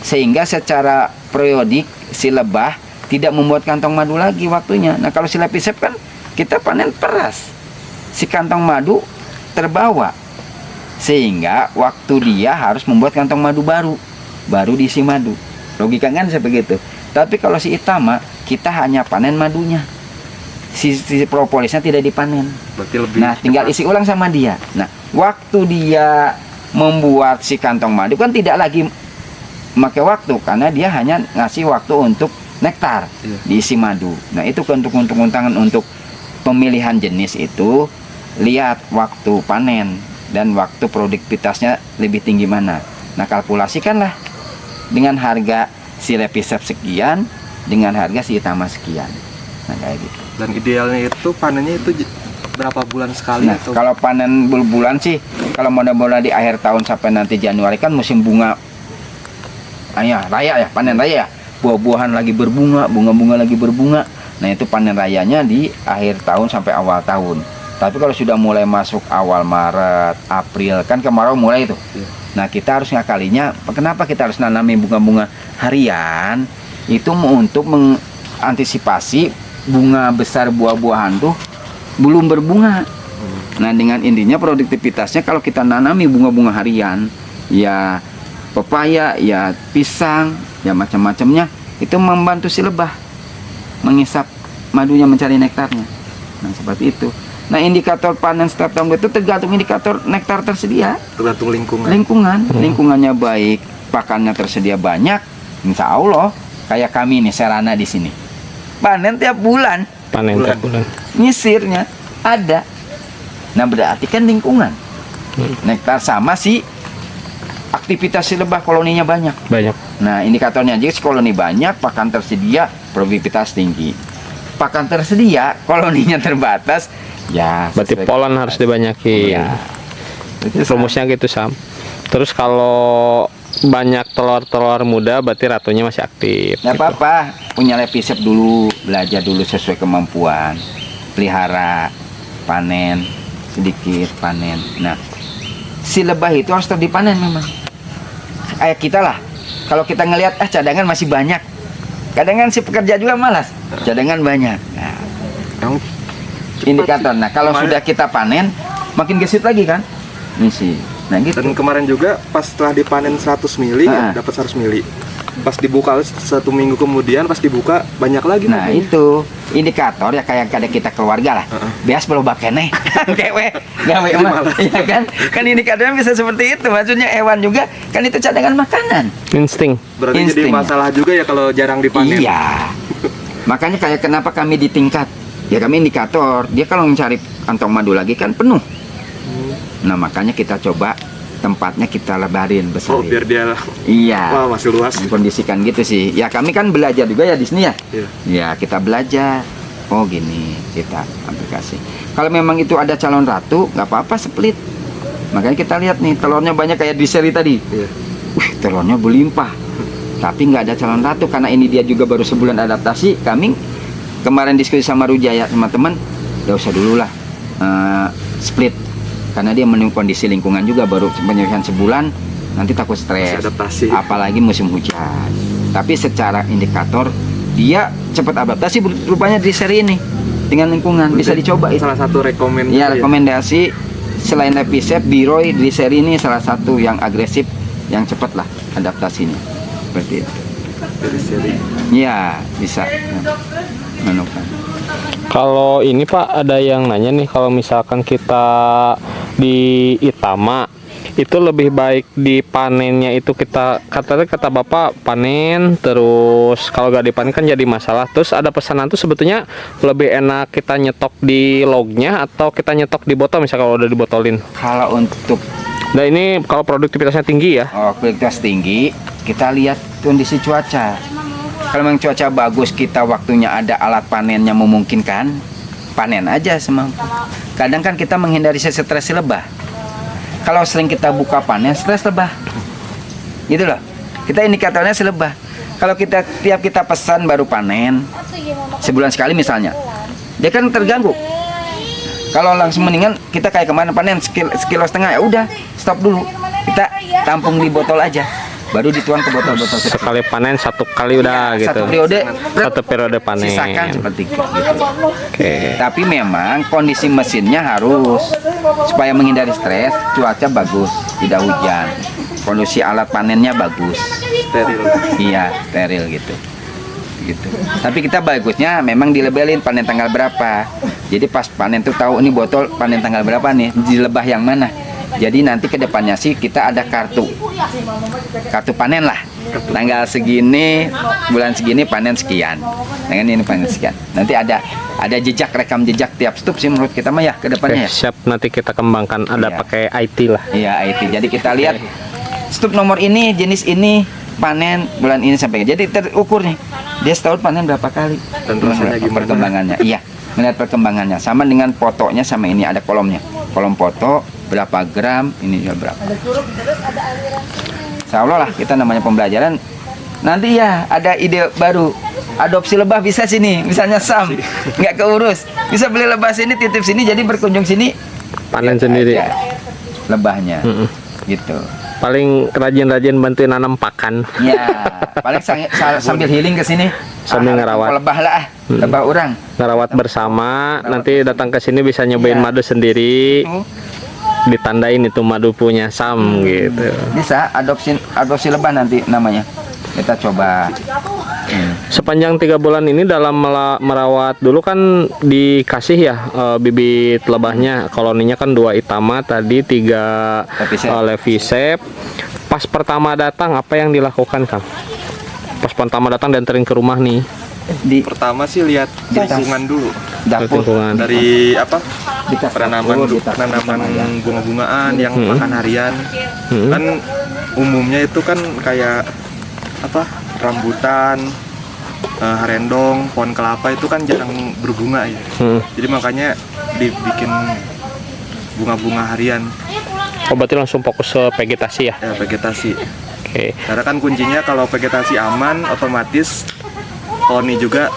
Sehingga secara periodik si lebah tidak membuat kantong madu lagi waktunya. Nah, kalau si Lepisep kan kita panen peras. Si kantong madu terbawa. Sehingga waktu dia harus membuat kantong madu baru diisi madu. Logika kan seperti itu. Tapi kalau si Itama kita hanya panen madunya. Si propolisnya tidak dipanen. Berarti lebih tinggal isi ulang sama dia. Nah, waktu dia membuat si kantong madu kan tidak lagi memakai waktu karena dia hanya ngasih waktu untuk nektar, diisi madu. Nah, itu untuk keuntungan untuk pemilihan jenis itu lihat waktu panen dan waktu produktivitasnya lebih tinggi mana. Nah, kalkulasikanlah dengan harga si Lepisep sekian dengan harga si Itama sekian. Nah, kayak gitu. Dan idealnya itu panennya itu berapa bulan sekali Nah, atau kalau panen bulan sih, kalau modal-modal di akhir tahun sampai nanti Januari kan musim bunga. Raya ya, panen raya ya. Buah-buahan lagi berbunga, bunga-bunga lagi berbunga. Nah, itu panen rayanya di akhir tahun sampai awal tahun. Tapi kalau sudah mulai masuk awal Maret, April, kan kemarau mulai itu. Nah, kita harus ngakalinya, kenapa kita harus nanami bunga-bunga harian? Itu untuk mengantisipasi bunga besar buah-buahan tuh belum berbunga. Nah, dengan intinya produktivitasnya kalau kita nanami bunga-bunga harian, ya pepaya, ya pisang, ya macam-macamnya, itu membantu si lebah mengisap madunya, mencari nektarnya. Nah, seperti itu. Nah, indikator panen setiap tahun itu tergantung indikator nektar tersedia. tergantung lingkungan? Lingkungannya baik, pakannya tersedia banyak, insya Allah. Kayak kami nih, Serana di sini, panen tiap bulan, tiap bulan. nyisirnya ada. Nah, berarti kan lingkungan, nektar sama si aktivitas si lebah, koloninya banyak. Nah, indikatornya aja si koloni banyak, pakan tersedia, produktivitas tinggi. Pakan tersedia, koloninya terbatas, ya Berarti polen harus dibanyakin. Ya. Rumusnya gitu, Sam. Terus kalau banyak telur-telur muda berarti ratunya masih aktif. Nggak apa-apa, punya Lepisep dulu, belajar dulu sesuai kemampuan, pelihara, panen, sedikit panen. Nah, si lebah itu harus tetap dipanen memang. Kayak kita lah, kalau kita ngelihat cadangan masih banyak, kadang kan si pekerja juga malas, cadangan banyak. Nah, Yang indikator. Nah, kalau sudah kita panen, makin gesit lagi kan, misi. Nah, gitu. Dan kemarin juga pas setelah dipanen 100 mili Ah. dapat 100 mili. Pas dibuka 1 minggu kemudian pas dibuka banyak lagi. Nah, madunya. itu indikator ya, kayak kita keluarga lah. Bias belum bakene. Kewe, gawe mah. Iya kan? Kan indikatornya bisa seperti itu. Maksudnya hewan juga kan itu cadangan makanan. Insting. Berarti jadi insting. masalah juga ya kalau jarang dipanen. Iya. Makanya kayak kenapa kami di tingkat. Ya kami indikator. Dia kalau mencari kantong madu lagi kan penuh. Nah, makanya kita coba tempatnya kita lebarin besar. Oh, biar dia Iya. wah masih luas. Kondisikan gitu sih. Ya kami kan belajar juga ya di sini ya. Iya. Ya kita belajar. Oh gini kita aplikasi. Kalau memang itu ada calon ratu, nggak apa-apa split. Makanya kita lihat nih telurnya banyak kayak di seri tadi. Iya. Telurnya berlimpah. Tapi nggak ada calon ratu karena ini dia juga baru sebulan adaptasi. Kami kemarin diskusi sama Rujaya sama teman, nggak usah dulu lah split. Karena dia menunggu kondisi lingkungan juga baru penyesuaian sebulan, nanti takut stres. Masih adaptasi. Apalagi musim hujan. Tapi secara indikator dia cepat adaptasi rupanya di seri ini dengan lingkungan bisa dicoba itu. Salah satu rekomendasi. Ya, rekomendasi selain Lepisep, Biroy di seri ini salah satu yang agresif, yang cepat lah adaptasinya. Seperti itu. Dari seri. Ya, bisa. Menemukan. Kalau ini Pak, ada yang nanya nih, kalau misalkan kita di Itama itu lebih baik dipanennya itu kata Bapak panen, terus kalau gak dipanen kan jadi masalah. Terus ada pesanan tuh sebetulnya lebih enak kita nyetok di lognya atau kita nyetok di botol misalnya kalau udah dibotolin. Kalau untuk Nah ini kalau produktivitasnya tinggi ya. produktivitas tinggi, kita lihat kondisi cuaca. Kalau memang cuaca bagus, kita waktunya ada alat panennya memungkinkan, panen aja semampu. Kadang kan kita menghindari stres lebah. Kalau sering kita buka panen, stres lebah. Gitu loh. Kita indikatornya selebah. Kalau tiap kita pesan baru panen, sebulan sekali misalnya, dia kan terganggu. Kalau langsung mendingan kita kayak kemana panen sekilo setengah, ya udah stop dulu. Kita tampung di botol aja. Baru dituang ke botol-botol kecil. Sekali panen satu kali udah gitu. Satu periode panen. sisakan seperti itu. Oke. Tapi memang kondisi mesinnya harus supaya menghindari stres, cuaca bagus, tidak hujan. Kondisi alat panennya bagus. Steril. Iya, steril gitu. Gitu. Tapi kita bagusnya memang dilabelin panen tanggal berapa. Jadi pas panen tuh tahu ini botol panen tanggal berapa nih, di lebah yang mana. Jadi nanti ke depannya sih kita ada kartu panen lah. Tanggal segini, bulan segini panen sekian. Dengan ini panen sekian. Nanti ada ada jejak, rekam jejak tiap stup sih menurut kita mah ya ke depannya ya. Siap, nanti kita kembangkan ada Iya. pakai IT lah. Iya IT. Jadi kita lihat stup nomor ini, jenis ini, panen bulan ini sampai. Jadi terukur nih. Dia setahun panen berapa kali? Dan rasanya gimana? Perkembangannya. Iya, melihat perkembangannya. Sama dengan fotonya sama ini ada kolomnya. Kolom foto berapa gram, ini juga berapa. Insya Allah lah kita namanya pembelajaran. Nanti ya ada ide baru. Adopsi lebah bisa sini, misalnya Sam nggak keurus, bisa beli lebah sini, titip sini, jadi berkunjung sini Panen lihat sendiri. aja lebahnya, gitu. Paling rajin-rajin bantuin nanam pakan. Ya, paling sambil healing ke sini, Sambil ngerawat. lebah lah, lebah orang. Ngerawat bersama, nanti datang ke sini bisa nyobain Iya. madu sendiri, Tuh, ditandain itu madu punya Sam gitu. bisa adopsi lebah nanti namanya. Kita coba. Sepanjang 3 bulan ini dalam merawat dulu kan dikasih ya bibit lebahnya, koloninya kan 2 Itama tadi, 3 Levisep. Levisep. Pas pertama datang apa yang dilakukan Kang? Pas pertama datang dan terin ke rumah nih, Di Pertama sih lihat lingkungan dulu. dapur, lingkungan. Dari apa? dikasih Penanaman dapur, dikasih penanaman sama bunga-bungaan yang makan harian. Hmm. Kan umumnya itu kan kayak apa? Rambutan, harendong, pohon kelapa itu kan jarang berbunga ya. Jadi makanya dibikin bunga-bunga harian Oh berarti langsung fokus ke vegetasi ya? ya, vegetasi. Oke. Karena kan kuncinya kalau vegetasi aman, otomatis koloni juga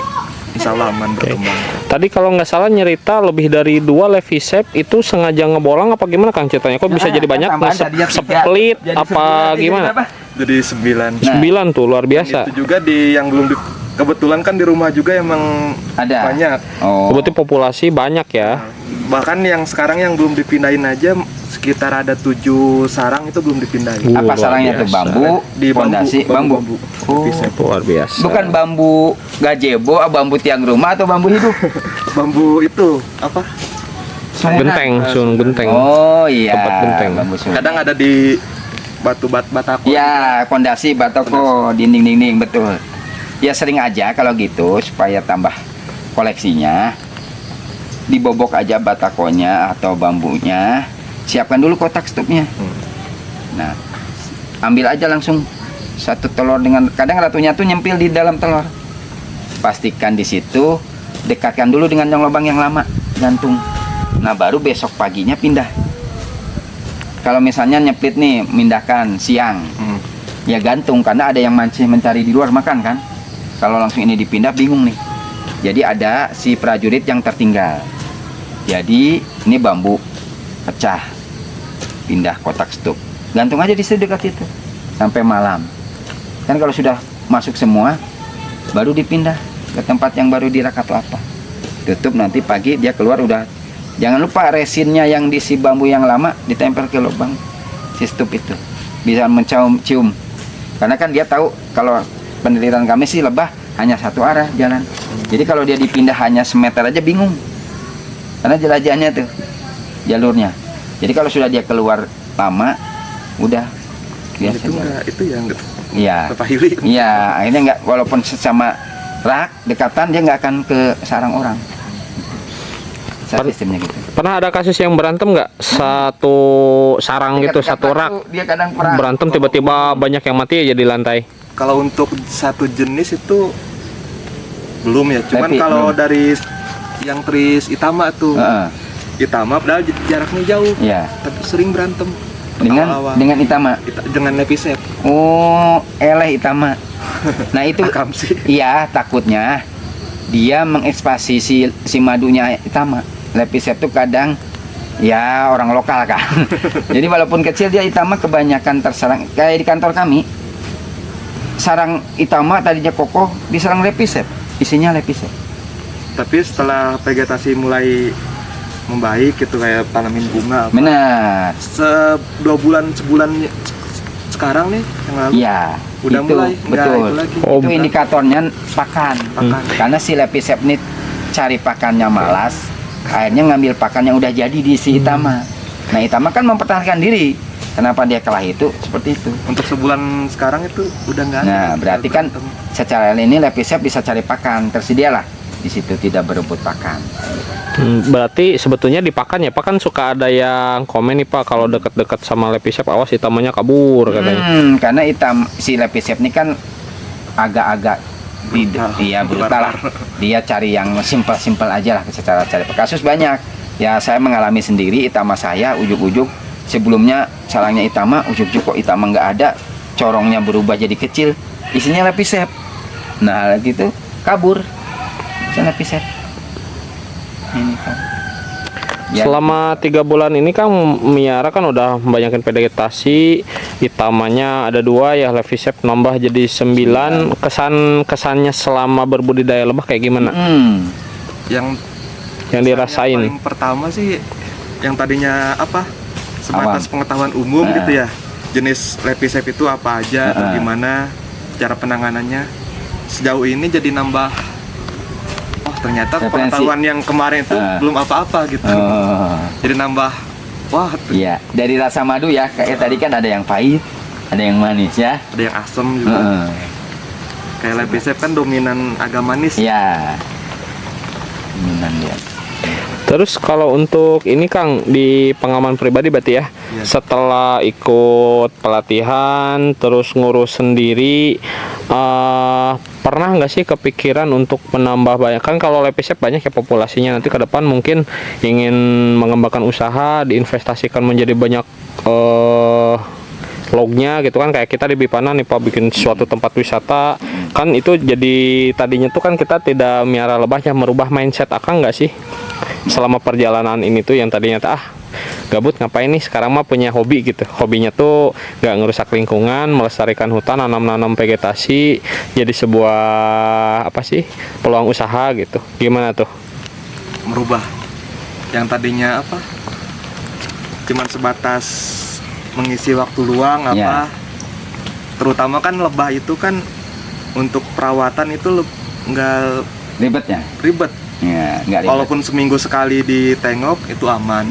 insya Allah aman berkembang. Tadi kalau nggak salah nyerita lebih dari 2 Levisep itu sengaja ngebolang apa gimana Kang ceritanya? Kok bisa Nah, jadi banyak? tambahan Nggak tadinya 3, sepelit jadi apa 9, jadi gimana? berapa? Jadi 9. Nah. 9 tuh luar biasa. Itu juga di yang belum kebetulan kan di rumah juga emang Ada. banyak. Oh, Berarti populasi banyak ya. Bahkan yang sekarang yang belum dipindahin aja sekitar ada 7 sarang itu belum dipindahin. Luar apa sarangnya tuh? biasa. Bambu, Di fondasi, bambu. Oh, Levisep. Luar biasa. bukan bambu gazebo, bambu tiang rumah atau bambu hidup? Bambu itu apa? Genteng, sun genteng. Oh iya. Tempat genteng. Bambu sunan. Kadang ada di batu batako. Ya, fondasi batako, dinding-dinding betul. Ya sering aja kalau gitu supaya tambah koleksinya. Dibobok aja batakonya atau bambunya. Siapkan dulu kotak stupnya. Nah, ambil aja langsung satu telur dengan kadang ratunya tuh nyempil di dalam telur. Pastikan di situ, dekatkan dulu dengan yang lubang yang lama, gantung. Nah, baru besok paginya pindah. Kalau misalnya nyeplit nih, mindahkan siang. Ya gantung karena ada yang mancing mencari di luar makan kan. Kalau langsung ini dipindah bingung nih. Jadi ada si prajurit yang tertinggal. Jadi ini bambu pecah, pindah kotak stup, gantung aja di situ dekat itu sampai malam. Kan kalau sudah masuk semua, baru dipindah ke tempat yang baru dirakat lapa. Tutup nanti pagi dia keluar udah. Jangan lupa resinnya yang di si bambu yang lama ditempel ke lubang si stup itu, bisa cium. Karena kan dia tahu kalau penelitian kami sih lebah hanya satu arah jalan. Jadi kalau dia dipindah hanya semeter aja bingung. Karena jelajahnya tuh jalurnya. Jadi kalau sudah dia keluar lama, udah biasa Itu jalan. enggak, itu yang Iya. terpahili. Iya, akhirnya nggak walaupun sesama rak dekatan dia nggak akan ke sarang orang. Sistemnya gitu. Pernah ada kasus yang berantem nggak? Satu sarang gitu, Dekat-dekat satu rak tuh dia kadang perang. berantem tiba-tiba banyak yang mati aja di lantai. Kalau untuk satu jenis itu belum ya. Cuman Tapi kalau belum. dari yang tris Itama tuh, Heeh, Itama padahal jaraknya jauh, iya. tapi sering berantem. Dengan Awal-awal. dengan Itama. Dengan Levisep. Oh, eleh Itama. Nah itu Akam sih. iya takutnya dia mengekspasi si madunya Itama. Levisep tuh kadang ya orang lokal kan. Jadi walaupun kecil dia Itama kebanyakan terserang. Kayak di kantor kami, sarang Itama tadinya kokoh diserang Levisep, isinya Levisep. Tapi setelah vegetasi mulai membaik gitu kayak tanamin bunga apa, Benar. 2 bulan sebulan sekarang nih yang lalu Iya. udah itu, mulai nggak betul. itu lagi. Oh, Itu indikatornya pakan. Pakan. Karena si Levisep ini cari pakannya malas, akhirnya ngambil pakan yang udah jadi di si Itama. Nah Itama kan mempertahankan diri. Kenapa dia kalah itu seperti itu? Untuk sebulan sekarang itu udah nggak ada. Nah berarti kan Berantem. secara ini Levisep bisa cari pakan, tersedialah di situ, tidak berebut pakan. Berarti sebetulnya dipakan ya Pak, kan suka ada yang komen nih Pak kalau deket-deket sama lepisep awas hitamnya kabur katanya. Karena si lepisep ini kan agak-agak iya brutal lah. Dia cari yang simpel-simpel aja lah secara cari kasus banyak. Ya saya mengalami sendiri, itama saya ujuk-ujuk sebelumnya salangnya itama, ujuk-ujuk kok itama nggak ada, corongnya berubah jadi kecil, isinya lepisep. Nah gitu kabur, lepisep. Ini kan. Ya. Selama 3 bulan ini kan Miara kan udah banyakin vegetasi, itamanya ada 2 ya, lepisep nambah jadi 9. Kesannya selama berbudidaya lebah kayak gimana? Yang dirasain? Paling pertama sih yang tadinya apa? Sebatas pengetahuan umum gitu ya. Jenis lepisep itu apa aja atau gimana cara penanganannya. Sejauh ini jadi nambah, ternyata referensi. Pengetahuan yang kemarin itu belum apa-apa gitu. Jadi nambah, wah. Iya, dari rasa madu ya, kayak tadi kan ada yang pahit, ada yang manis ya. Ada yang asam juga. Kayak lepisep kan dominan agak manis. Iya. Dominan dia. Terus kalau untuk ini Kang, di pengalaman pribadi berarti ya, setelah ikut pelatihan terus ngurus sendiri, pernah nggak sih kepikiran untuk menambah banyak? Kan kalau lepisep banyak ya populasinya, nanti ke depan mungkin ingin mengembangkan usaha, diinvestasikan menjadi banyak lognya gitu kan, kayak kita di Bipana nih Pak bikin suatu tempat wisata kan, itu jadi tadinya tuh kan kita tidak miara lebahnya, merubah mindset Akang nggak sih selama perjalanan ini tuh, yang tadinya gabut ngapain nih, sekarang mah punya hobi gitu, hobinya tuh nggak ngerusak lingkungan, melestarikan hutan, nanam vegetasi, jadi sebuah apa sih peluang usaha gitu. Gimana tuh Merubah yang tadinya apa cuman sebatas mengisi waktu luang apa, terutama kan lebah itu kan untuk perawatan itu nggak ribet Ya, nggak ribet. Walaupun seminggu sekali ditengok itu aman.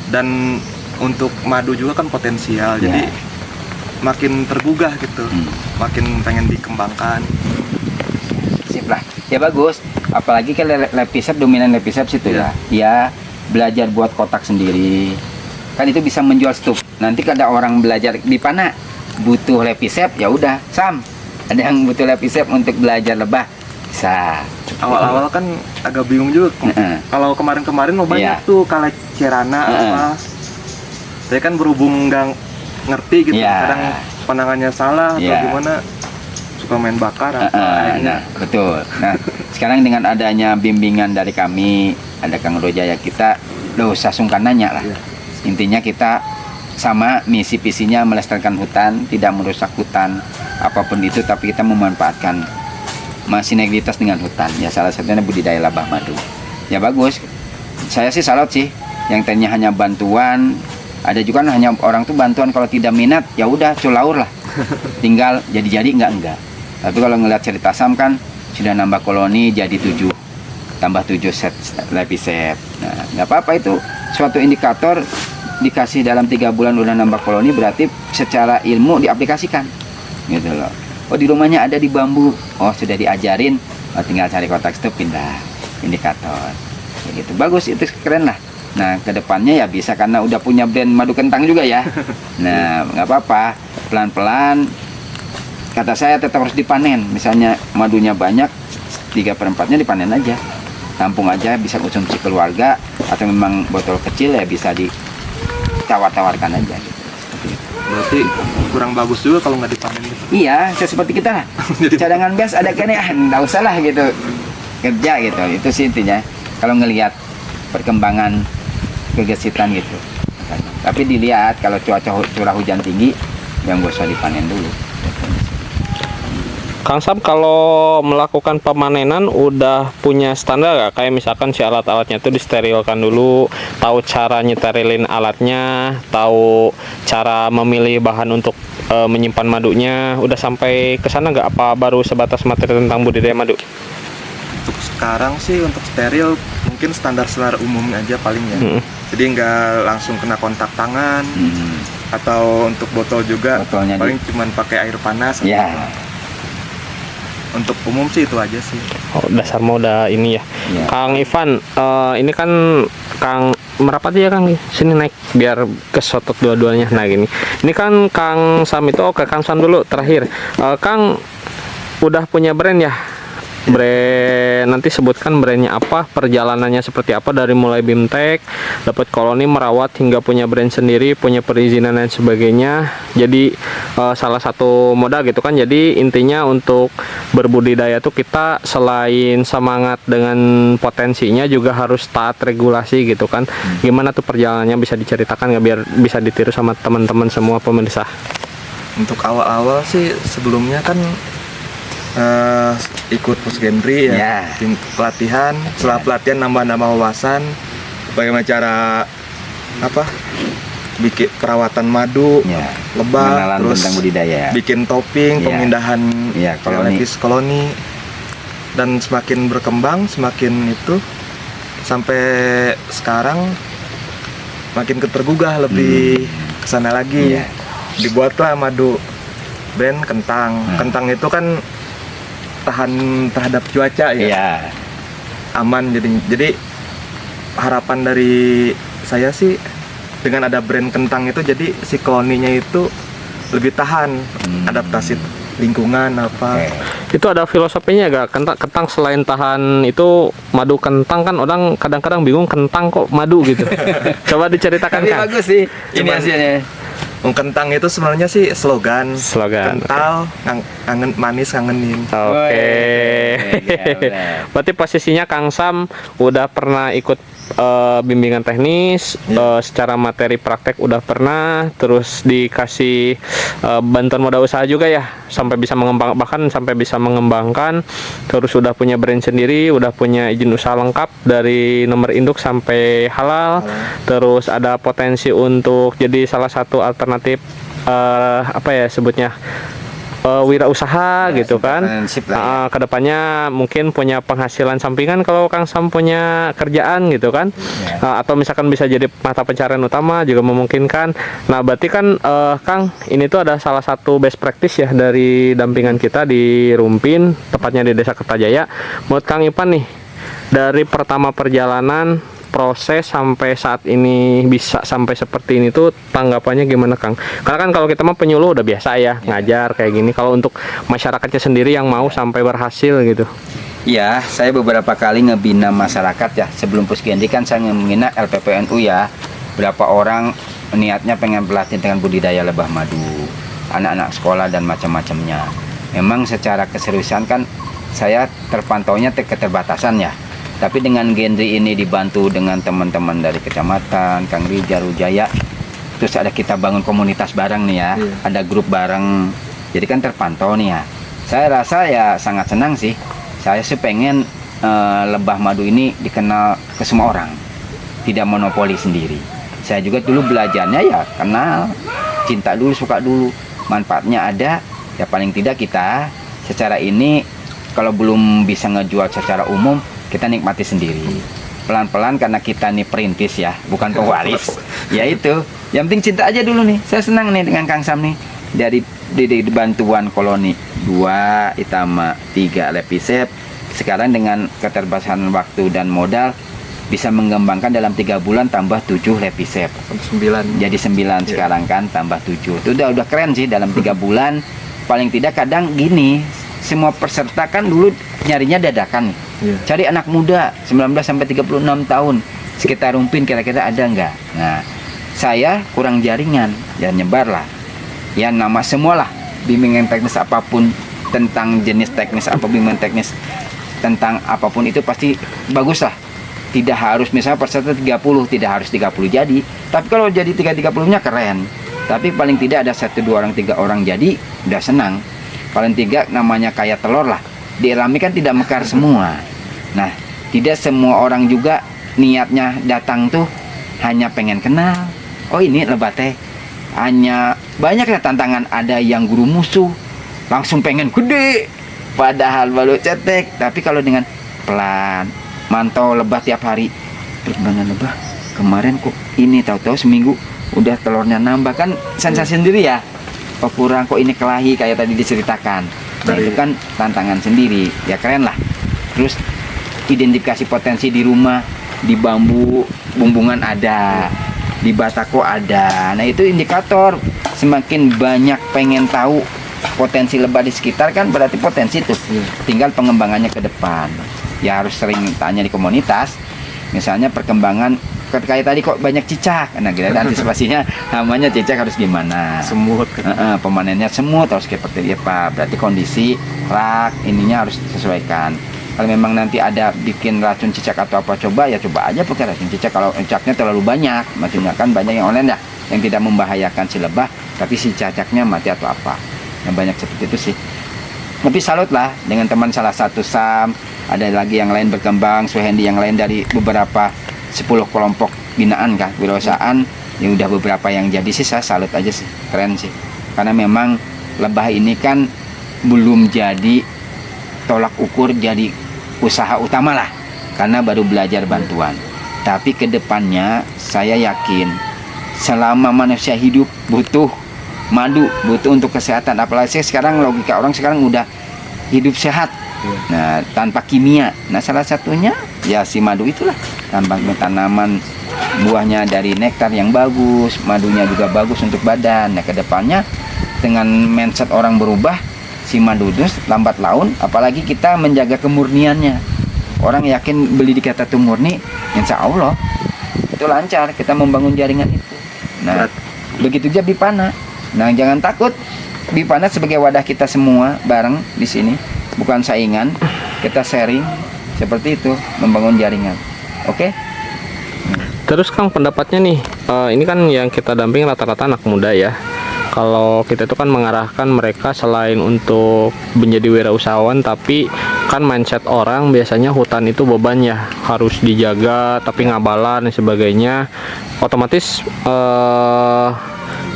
Dan untuk madu juga kan potensial, jadi makin tergugah gitu, makin pengen dikembangkan. Sip lah, ya bagus. Apalagi kan lepisep, dominan lepisep situ ya. Ya belajar buat kotak sendiri, kan itu bisa menjual stup. Nanti kalau ada orang belajar di Pana butuh lepisep, ya udah Sam, ada yang butuh lepisep untuk belajar lebah, bisa. Awal-awal kan agak bingung juga. Kalau kemarin-kemarin mau banyak tuh kalah cerana apa. Saya kan berhubung nggak ngerti gitu, kadang penangannya salah atau gimana, suka main bakar nah, betul. Nah, sekarang dengan adanya bimbingan dari kami, ada Kang Rojaya, kita lo usah sungkan nanya lah. Intinya kita sama misi visinya melestarikan hutan, tidak merusak hutan apapun itu, tapi kita memanfaatkan sinergitas dengan hutan. Ya salah satunya budidaya lebah madu. Ya bagus. Saya sih salut sih. Yang tadinya hanya bantuan, ada juga hanya orang tuh bantuan kalau tidak minat ya udah culaur lah. Tinggal jadi enggak. Tapi kalau ngelihat cerita Sam kan sudah nambah koloni jadi 7, tambah 7 set lepisep. Nah, nggak apa-apa, itu suatu indikator. Dikasih dalam 3 bulan udah nambah koloni, berarti secara ilmu diaplikasikan gitu loh. Oh di rumahnya ada di bambu, oh sudah diajarin, tinggal cari kotak stop, pindah indikator ya gitu. Bagus, itu keren lah. Nah kedepannya ya bisa, karena udah punya brand madu kentang juga ya. Nah nggak apa-apa, pelan-pelan. Kata saya tetap harus dipanen. Misalnya madunya banyak, 3/4-nya dipanen aja, tampung aja, bisa konsumsi keluarga, atau memang botol kecil ya bisa ditawar-tawarkan aja gitu. Berarti kurang bagus juga kalau nggak dipanen gitu. Iya, seperti kita lah. Cadangan gas ada kan ya, nggak usah lah gitu kerja gitu. Itu sih intinya. Kalau ngelihat perkembangan kegesitan gitu. Tapi dilihat kalau curah hujan tinggi, yang gak usah dipanen dulu. Kang Sam, kalau melakukan pemanenan udah punya standar nggak? Kayak misalkan si alat-alatnya itu disterilkan dulu, tahu cara nyeterilin alatnya, tahu cara memilih bahan untuk menyimpan madunya, udah sampai ke sana nggak? Apa baru sebatas materi tentang budidaya madu? Untuk sekarang sih untuk steril mungkin standar umum aja paling ya. Jadi nggak langsung kena kontak tangan, atau untuk botol juga botolnya paling cuman pakai air panas. Ya. untuk umum sih itu aja sih. Oh, dasar moda ini ya. Iya. Kang Ivan, ini kan Kang merapat ya Kang, sini naik biar kesotot dua-duanya. Nah gini, ini kan Kang Sam itu, oke Kang Sam dulu terakhir. Kang udah punya brand ya? Brand, nanti sebutkan brandnya apa, perjalanannya seperti apa dari mulai BIMTEK, dapat koloni, merawat hingga punya brand sendiri, punya perizinan dan sebagainya. Jadi salah satu moda gitu kan. Jadi intinya untuk berbudidaya tuh kita selain semangat dengan potensinya juga harus taat regulasi gitu kan. Gimana tuh perjalanannya, bisa diceritakan nggak biar bisa ditiru sama teman-teman semua pemirsa? Untuk awal-awal sih sebelumnya kan ikut Pusgendri ya, Ya. pelatihan. Setelah pelatihan nambah-nambah wawasan bagaimana cara bikin perawatan madu, Ya. lebah, Pengenalan terus tentang budidaya. bikin topping, Ya. pemindahan Ya, koloni. lepis koloni, dan semakin berkembang semakin itu sampai sekarang makin tergugah lebih kesana lagi. Iya. Dibuatlah madu brand kentang. Kentang itu kan tahan terhadap cuaca ya, Iya. aman. Jadi harapan dari saya sih dengan ada brand kentang itu, jadi si koloninya itu lebih tahan adaptasi lingkungan apa. Oke. Itu ada filosofinya gak? Kentang selain tahan itu, madu kentang kan orang kadang-kadang bingung, kentang kok madu gitu. Coba diceritakan Tapi Kang. bagus sih ini Cuman- hasilnya. Kentang itu sebenarnya sih slogan. Slogan, Kental, kangen manis, kangenin. Oke. Ya, udah. Berarti posisinya Kang Sam udah pernah ikut bimbingan teknis, secara materi praktek udah pernah, terus dikasih bantuan modal usaha juga ya, sampai bisa mengembang, bahkan sampai bisa mengembangkan, terus udah punya brand sendiri, udah punya izin usaha lengkap dari nomor induk sampai halal, terus ada potensi untuk jadi salah satu alternatif apa ya sebutnya, wirausaha gitu kan. entrepreneurship lah ya. Kedepannya mungkin punya penghasilan sampingan kalau Kang Sam punya kerjaan gitu kan. Atau misalkan bisa jadi mata pencarian utama juga memungkinkan. Nah berarti kan Kang, ini tuh ada salah satu best practice ya dari dampingan kita di Rumpin, tepatnya di Desa Kertajaya. Menurut Kang Ipan nih, dari pertama perjalanan proses sampai saat ini bisa sampai seperti ini tuh tanggapannya gimana Kang? Karena kan kalau kita mah penyuluh udah biasa ya, ngajar kayak gini. Kalau untuk masyarakatnya sendiri yang mau sampai berhasil gitu. Iya, saya beberapa kali ngebina masyarakat ya. Sebelum Puskendi kan saya membina LPPNU ya. Berapa orang niatnya pengen berlatih dengan budidaya lebah madu, anak-anak sekolah dan macam-macamnya. Memang secara keseriusan kan saya terpantaunya keterbatasan ya. Tapi dengan genre ini dibantu dengan teman-teman dari kecamatan, Kang Rija, Rujaya, terus ada kita bangun komunitas bareng nih ya, ada grup bareng, jadi kan terpantau nih ya. Saya rasa ya sangat senang sih. Saya sih pengen lebah madu ini dikenal ke semua orang, tidak monopoli sendiri. Saya juga dulu belajarnya ya kenal, cinta dulu, suka dulu, manfaatnya ada, ya paling tidak kita secara ini kalau belum bisa ngejual secara umum, kita nikmati sendiri pelan-pelan karena kita nih perintis ya, bukan pewaris. Ya itu, yang penting cinta aja dulu nih. Saya senang nih dengan Kang Sam nih, dari bantuan koloni 2 Itama, 3 Lepisep. Sekarang dengan keterbatasan waktu dan modal bisa mengembangkan dalam 3 bulan tambah 7 Lepisep. 9. Jadi 9 sekarang kan tambah 7. Itu udah keren sih dalam 3 bulan. Paling tidak kadang gini, semua peserta kan dulu nyarinya dadakan nih. Cari anak muda 19 sampai 36 tahun sekitar Rumpin, kira-kira ada nggak? Nah, saya kurang jaringan, ya nyebar lah. Ya nama semualah bimbingan teknis apapun, tentang jenis teknis apa, bimbingan teknis tentang apapun itu pasti bagus lah. Tidak harus misalnya peserta 30, tidak harus 30 jadi. Tapi kalau jadi 30-nya keren. Tapi paling tidak ada 1, 2 orang, 3 orang jadi, udah senang. Paling tidak namanya kayak telur lah, dirami kan tidak mekar semua. Nah, tidak semua orang juga niatnya datang tuh hanya pengen kenal. Oh ini lebah teh, hanya banyak ya tantangan. Ada yang guru musuh langsung pengen gede, padahal baru cetek. Tapi kalau dengan pelan, mantau lebah tiap hari, perkembangan lebah kemarin kok ini, tahu-tahu seminggu udah telurnya nambah, kan sensasi sendiri ya. Oh kurang kok ini kelahi kayak tadi diceritakan. Nah, itu kan tantangan sendiri, ya keren lah. Terus identifikasi potensi di rumah, di bambu bumbungan ada, di batako ada. Nah itu indikator. Semakin banyak pengen tahu potensi lebah di sekitar kan berarti potensi tuh. Tinggal pengembangannya ke depan. Ya harus sering tanya di komunitas. Misalnya perkembangan kayak tadi kok banyak cicak. Nah kita antisipasinya namanya cicak harus gimana? Semut. Pemanennya semut harus seperti apa? Berarti kondisi rak ininya harus disesuaikan. Kalau memang nanti ada bikin racun cicak atau apa, coba aja pakai racun cicak. Kalau cicaknya terlalu banyak, maksudnya kan banyak yang online ya, yang tidak membahayakan si lebah, tapi si cicaknya mati atau apa. Yang banyak seperti itu sih. Tapi salut lah dengan teman salah satu Sam, ada lagi yang lain berkembang, Suhendi yang lain dari beberapa 10 kelompok binaan kan, wirausahaan, ya udah beberapa yang jadi sih, saya salut aja sih, keren sih. Karena memang lebah ini kan belum jadi tolak ukur jadi usaha utama lah, karena baru belajar bantuan. Tapi kedepannya saya yakin selama manusia hidup butuh madu, butuh untuk kesehatan. Apalagi sekarang logika orang sekarang udah hidup sehat, nah tanpa kimia. Nah salah satunya ya si madu itulah, tanpa tanaman buahnya dari nektar yang bagus, madunya juga bagus untuk badan. Nah kedepannya dengan mindset orang berubah, si madu itu lambat laun, apalagi kita menjaga kemurniannya. Orang yakin beli di kata itu murni, insya Allah itu lancar, kita membangun jaringan itu. Nah begitu juga Bipana. Nah jangan takut, Bipana sebagai wadah kita semua bareng di sini, bukan saingan, kita sharing seperti itu, membangun jaringan. Oke? Terus Kang, pendapatnya nih, ini kan yang kita damping rata-rata anak muda ya. Kalau kita itu kan mengarahkan mereka selain untuk menjadi wirausahawan, tapi kan mindset orang biasanya hutan itu beban ya, harus dijaga, tapi ngabalan dan sebagainya. Otomatis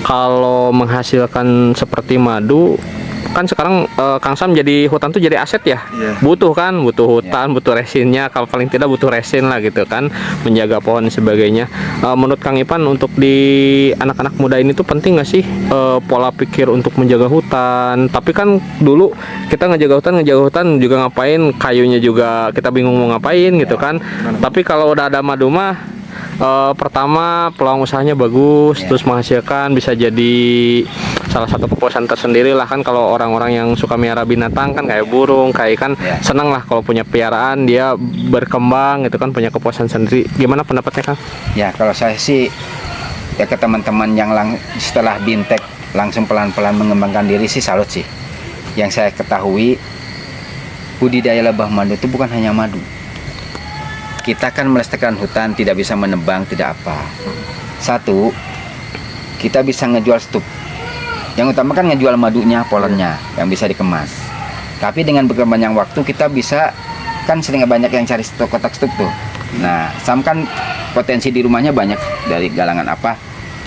kalau menghasilkan seperti madu, kan sekarang Kang Sam jadi hutan tuh jadi aset ya. Butuh hutan, butuh resinnya, kalau paling tidak butuh resin lah gitu kan, menjaga pohon dan sebagainya. Menurut Kang Ipan, untuk di anak-anak muda ini tuh penting nggak sih pola pikir untuk menjaga hutan? Tapi kan dulu kita ngejaga hutan juga ngapain, kayunya juga kita bingung mau ngapain gitu kan. Tapi kalau udah ada madu mah pertama peluang usahanya bagus, terus menghasilkan, bisa jadi salah satu kepuasan tersendiri lah kan. Kalau orang-orang yang suka miara binatang kan, kayak burung, kayak ikan, senang lah kalau punya piaraan, dia berkembang gitu kan, punya kepuasan sendiri. Gimana pendapatnya Kang? Ya kalau saya sih ya ke teman-teman yang setelah bintek langsung pelan-pelan mengembangkan diri sih, salut sih. Yang saya ketahui, budidaya lebah madu itu bukan hanya madu. Kita kan melestarikan hutan, tidak bisa menebang, tidak apa. Satu, kita bisa ngejual stup. Yang utama kan ngejual madunya, polennya yang bisa dikemas. Tapi dengan berkembangnya waktu, kita bisa, kan sering banyak yang cari kotak stup tuh. Nah, Sam kan potensi di rumahnya banyak dari galangan apa.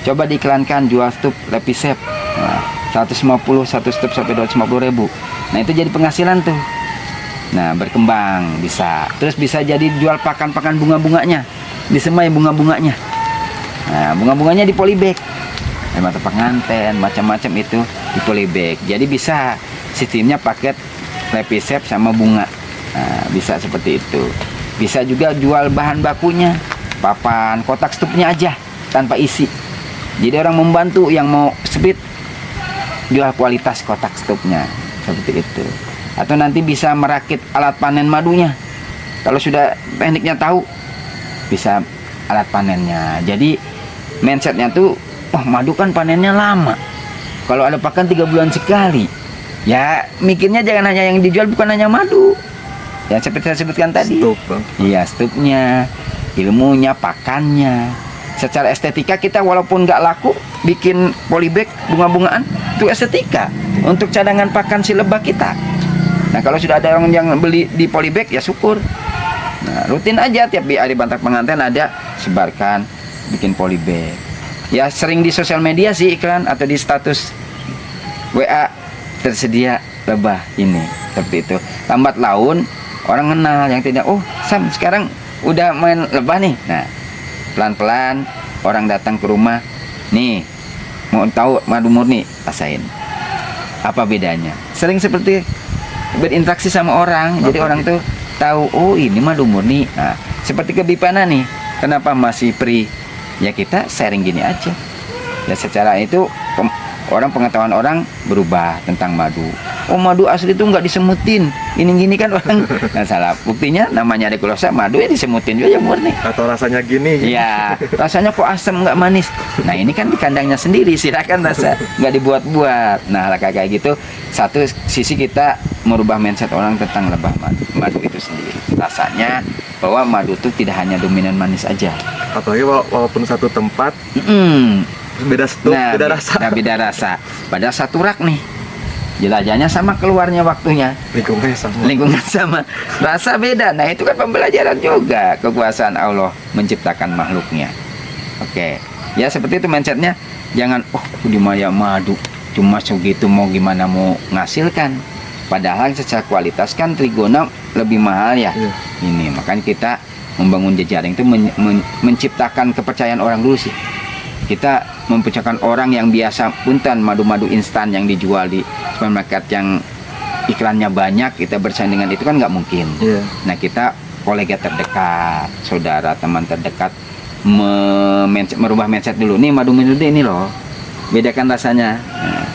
Coba diiklankan jual stup Lepisep. Nah, 150 satu stup sampai 250 ribu. Nah itu jadi penghasilan tuh. Nah berkembang bisa. Terus bisa jadi jual pakan-pakan bunga-bunganya, disemai bunga-bunganya. Nah bunga-bunganya di polybag, mata penganten macam-macam itu di polybag. Jadi bisa sistemnya paket Lepisep sama bunga. Nah, bisa seperti itu. Bisa juga jual bahan bakunya, papan, kotak stupnya aja tanpa isi. Jadi orang membantu yang mau speed, jual kualitas kotak stupnya seperti itu. Atau nanti bisa merakit alat panen madunya. Kalau sudah tekniknya tahu, bisa alat panennya. Jadi mindsetnya tuh, wah madu kan panennya lama. Kalau ada pakan 3 bulan sekali. Ya mikirnya jangan hanya yang dijual, bukan hanya madu. Yang seperti saya sebutkan tadi. Iya, stupnya, ilmunya, pakannya. Secara estetika kita walaupun nggak laku, bikin polybag bunga-bungaan, itu estetika untuk cadangan pakan si lebah kita. Nah kalau sudah ada orang yang beli di polybag, ya syukur. Nah, rutin aja tiap hari bantak pengantin ada, sebarkan, bikin polybag. Ya sering di sosial media sih iklan, atau di status WA tersedia lebah ini, seperti itu. Lambat laun orang kenal, yang tidak, oh Sam sekarang udah main lebah nih. Nah pelan-pelan orang datang ke rumah, nih mau tahu madu murni, rasain apa bedanya. Sering seperti berinteraksi sama orang. Jadi orang tuh tahu, oh ini madu murni. Nah, seperti ke Bipana nih, kenapa masih free? Ya kita sharing gini aja. Ya secara itu pengetahuan orang berubah tentang madu. Oh madu asli itu nggak disemutin. Ini gini kan orang nggak salah. Buktinya namanya dekulosa, madu ya disemutin juga murni. Atau rasanya gini. Ya rasanya kok asam nggak manis. Nah ini kan di kandangnya sendiri, silakan rasa nggak dibuat-buat. Nah kayak gitu, satu sisi kita merubah mindset orang tentang lebah madu itu sendiri. Rasanya bahwa madu itu tidak hanya dominan manis aja. Apalagi walaupun satu tempat beda stuk, beda rasa. Nah, beda rasa. Pada satu rak nih, jelajahnya sama, keluarnya waktunya, lingkungan sama, rasa beda. Nah itu kan pembelajaran juga, kekuasaan Allah menciptakan makhluknya. Oke, ya seperti itu mindsetnya. Jangan di maya madu cuma segitu, mau gimana mau ngasilkan. Padahal secara kualitas kan Trigona lebih mahal ya. Ini makanya kita membangun jejaring itu menciptakan kepercayaan orang dulu sih. Kita mempercayakan orang yang biasa punten madu-madu instan yang dijual di supermarket yang iklannya banyak, kita bersaing dengan itu kan nggak mungkin. Nah kita kolega terdekat, saudara, teman terdekat merubah mindset dulu. Nih madu-madu ini loh, bedakan rasanya. Nah,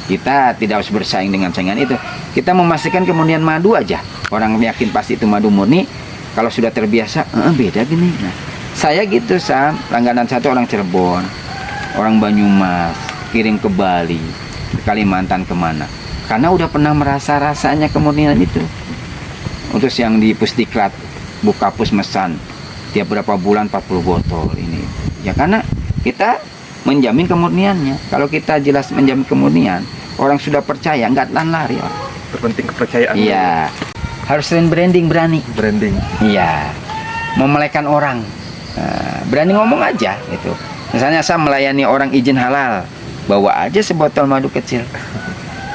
kita tidak harus bersaing dengan saingan itu. Kita memastikan kemudian madu aja. Orang yakin pasti itu madu murni. Kalau sudah terbiasa, beda gini. Nah, saya gitu langganan satu orang Cirebon, orang Banyumas, kirim ke Bali, ke Kalimantan, kemana. Karena udah pernah merasa rasanya kemurnian itu. Untuk yang di Pusdiklat, buka pus mesan, tiap berapa bulan 40 botol ini. Ya karena kita menjamin kemurniannya. Kalau kita jelas menjamin kemurnian, orang sudah percaya, nggak akan lari. Terpenting kepercayaan. Iya. Harus sering branding, berani. Branding. Iya. Memelekan orang. Berani ngomong aja gitu. Misalnya saya melayani orang izin halal, bawa aja sebotol madu kecil.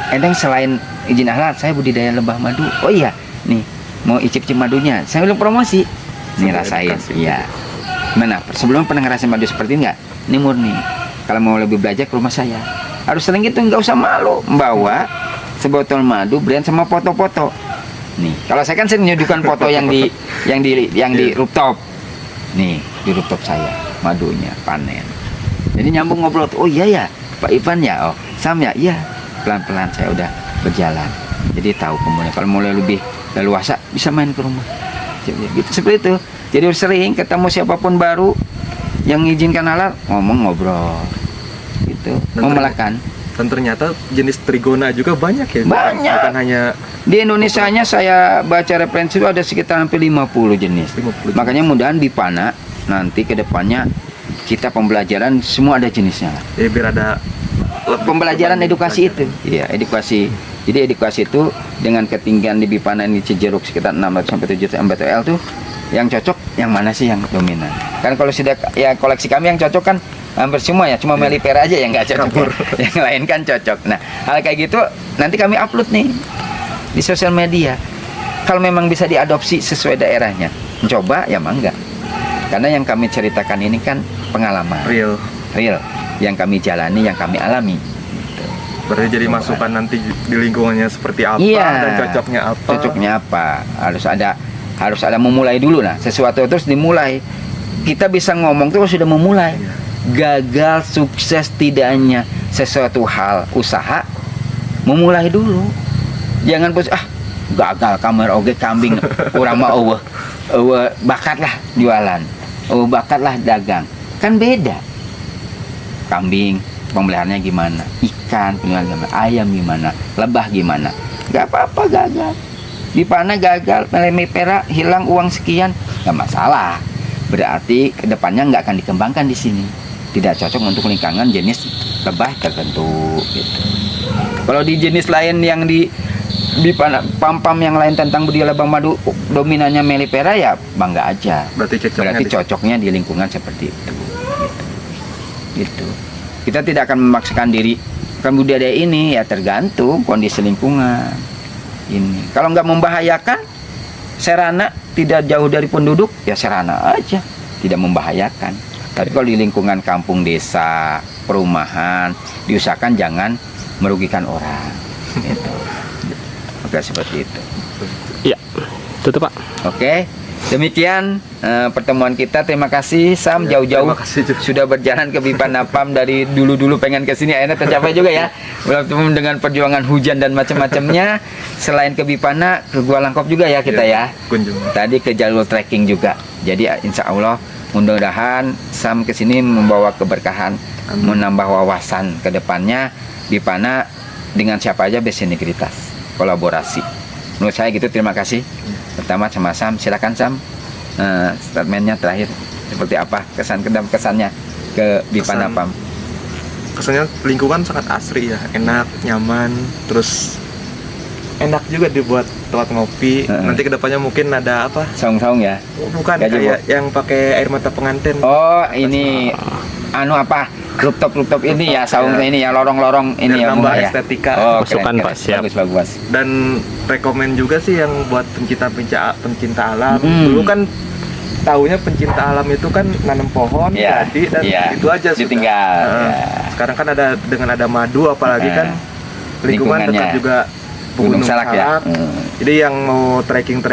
Kadang selain izin halal, saya budidaya lebah madu. Oh iya, nih mau icip-icip madunya. Saya belum promosi. Nih rasain. Iya. Mana? Sebelumnya pernah ngerasain madu seperti ini nggak? Ini murni. Kalau mau lebih belajar ke rumah saya, harus sering gitu, nggak usah malu membawa sebotol madu, brand sama foto-foto. Nih, kalau saya kan sering menunjukkan foto yang di rooftop. Nih, di rooftop saya madunya panen. Jadi nyambung ngobrol. Oh iya ya, Pak Ivan ya. Oh, Sam ya. Iya. Pelan-pelan saya udah berjalan. Jadi tahu kemudian kalau mulai lebih leluasa bisa main ke rumah. Gitu seperti itu. Jadi sering ketemu siapapun baru yang izinkan halal, ngomong ngobrol. Gitu. Memelakan. Dan ternyata jenis Trigona juga banyak ya. Banyak. Bukan hanya di Indonesianya saya baca referensi itu ada sekitar hampir 50 jenis. 50 Makanya mudahan di Pana nanti ke depannya kita pembelajaran semua ada jenisnya. Ya biar ada Pembelajaran edukasi itu. Iya, edukasi. Jadi edukasi itu dengan ketinggian di Bipana ini Cijeruk sekitar 600 sampai 700 mBTL tuh yang cocok yang mana sih yang dominan? Kan kalau sudah ya koleksi kami yang cocok kan hampir semua ya, cuma melipera aja yang nggak cocok. Yang lain kan cocok. Nah, hal kayak gitu nanti kami upload nih di sosial media. Kalau memang bisa diadopsi sesuai daerahnya, mencoba ya mangga. Karena yang kami ceritakan ini kan pengalaman real yang kami jalani, yang kami alami. Berarti jadi masukan nanti di lingkungannya seperti apa dan cocoknya apa. Harus ada memulai dulu lah. Sesuatu terus dimulai. Kita bisa ngomong terus sudah memulai. Gagal, sukses, tidaknya sesuatu hal usaha, memulai dulu. Jangan gagal kamar oge kambing kurang mau bakatlah jualan, bakatlah dagang. Kan beda. Kambing pemeliharaannya gimana, ikan pemeliharaannya gimana, ayam gimana, lebah gimana. Gak apa-apa gagal. Di Pana gagal, melipera hilang uang sekian, gak masalah. Berarti kedepannya nggak akan dikembangkan di sini. Tidak cocok untuk lingkungan jenis lebah tertentu gitu. Kalau di jenis lain yang di pam-pam yang lain tentang budidaya lebah madu dominannya melipera ya bangga aja. Berarti cocoknya di lingkungan seperti itu. Gitu. Kita tidak akan memaksakan diri kan budidaya ini ya tergantung kondisi lingkungan ini. Kalau nggak membahayakan, serana tidak jauh dari penduduk ya serana aja, tidak membahayakan. Tapi kalau di lingkungan kampung, desa, perumahan, diusahakan jangan merugikan orang. Gitu. Oke, seperti itu. Ya, tutup Pak. Oke, demikian pertemuan kita. Terima kasih Sam, jauh-jauh terima kasih juga. sudah berjalan ke Bipanapam dari dulu-dulu pengen ke sini, akhirnya tercapai juga ya. Walaupun dengan perjuangan hujan dan macam-macamnya, selain ke Bipana, ke Gua Langkop juga ya kita ya. Kunjungan. Tadi ke jalur trekking juga. Jadi insya Allah mudah-mudahan Sam kesini membawa keberkahan, menambah wawasan ke depannya. Bipana dengan siapa aja bersinergitas, kolaborasi. Menurut saya gitu. Terima kasih. Pertama sama Sam, silakan Sam, statementnya terakhir seperti apa, kesannya ke Bipanapam. Kesannya lingkungan sangat asri ya, enak, nyaman, terus enak juga dibuat tempat ngopi. Nanti kedepannya mungkin ada apa? Saung-saung ya. Bukan Gaji kayak yang pakai air mata pengantin. Oh ini anu apa, rooftop ini ya, saung ini ya, lorong-lorong ini ya, Biar nambah bunga ya. estetika. Oh, Masukan, keren, Pak, siap. bagus. Dan rekomen juga sih yang buat pencinta alam. Dulu kan taunya pencinta alam itu kan nanam pohon, Iya, jadi dan iya. itu aja sudah. Ditinggal, ya. Sekarang kan dengan ada madu, apalagi kan lingkungan lingkungannya. dekat juga Gunung Salak ya. Jadi yang mau trekking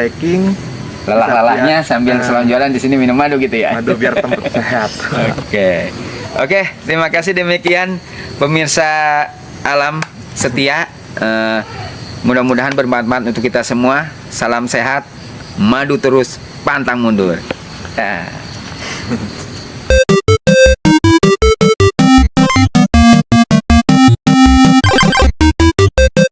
Lelah-lelahnya sambil selonjoran di sini minum madu gitu ya. madu biar tempat sehat. Oke, terima kasih demikian pemirsa alam setia. Mudah-mudahan bermanfaat untuk kita semua. Salam sehat, madu terus, pantang mundur.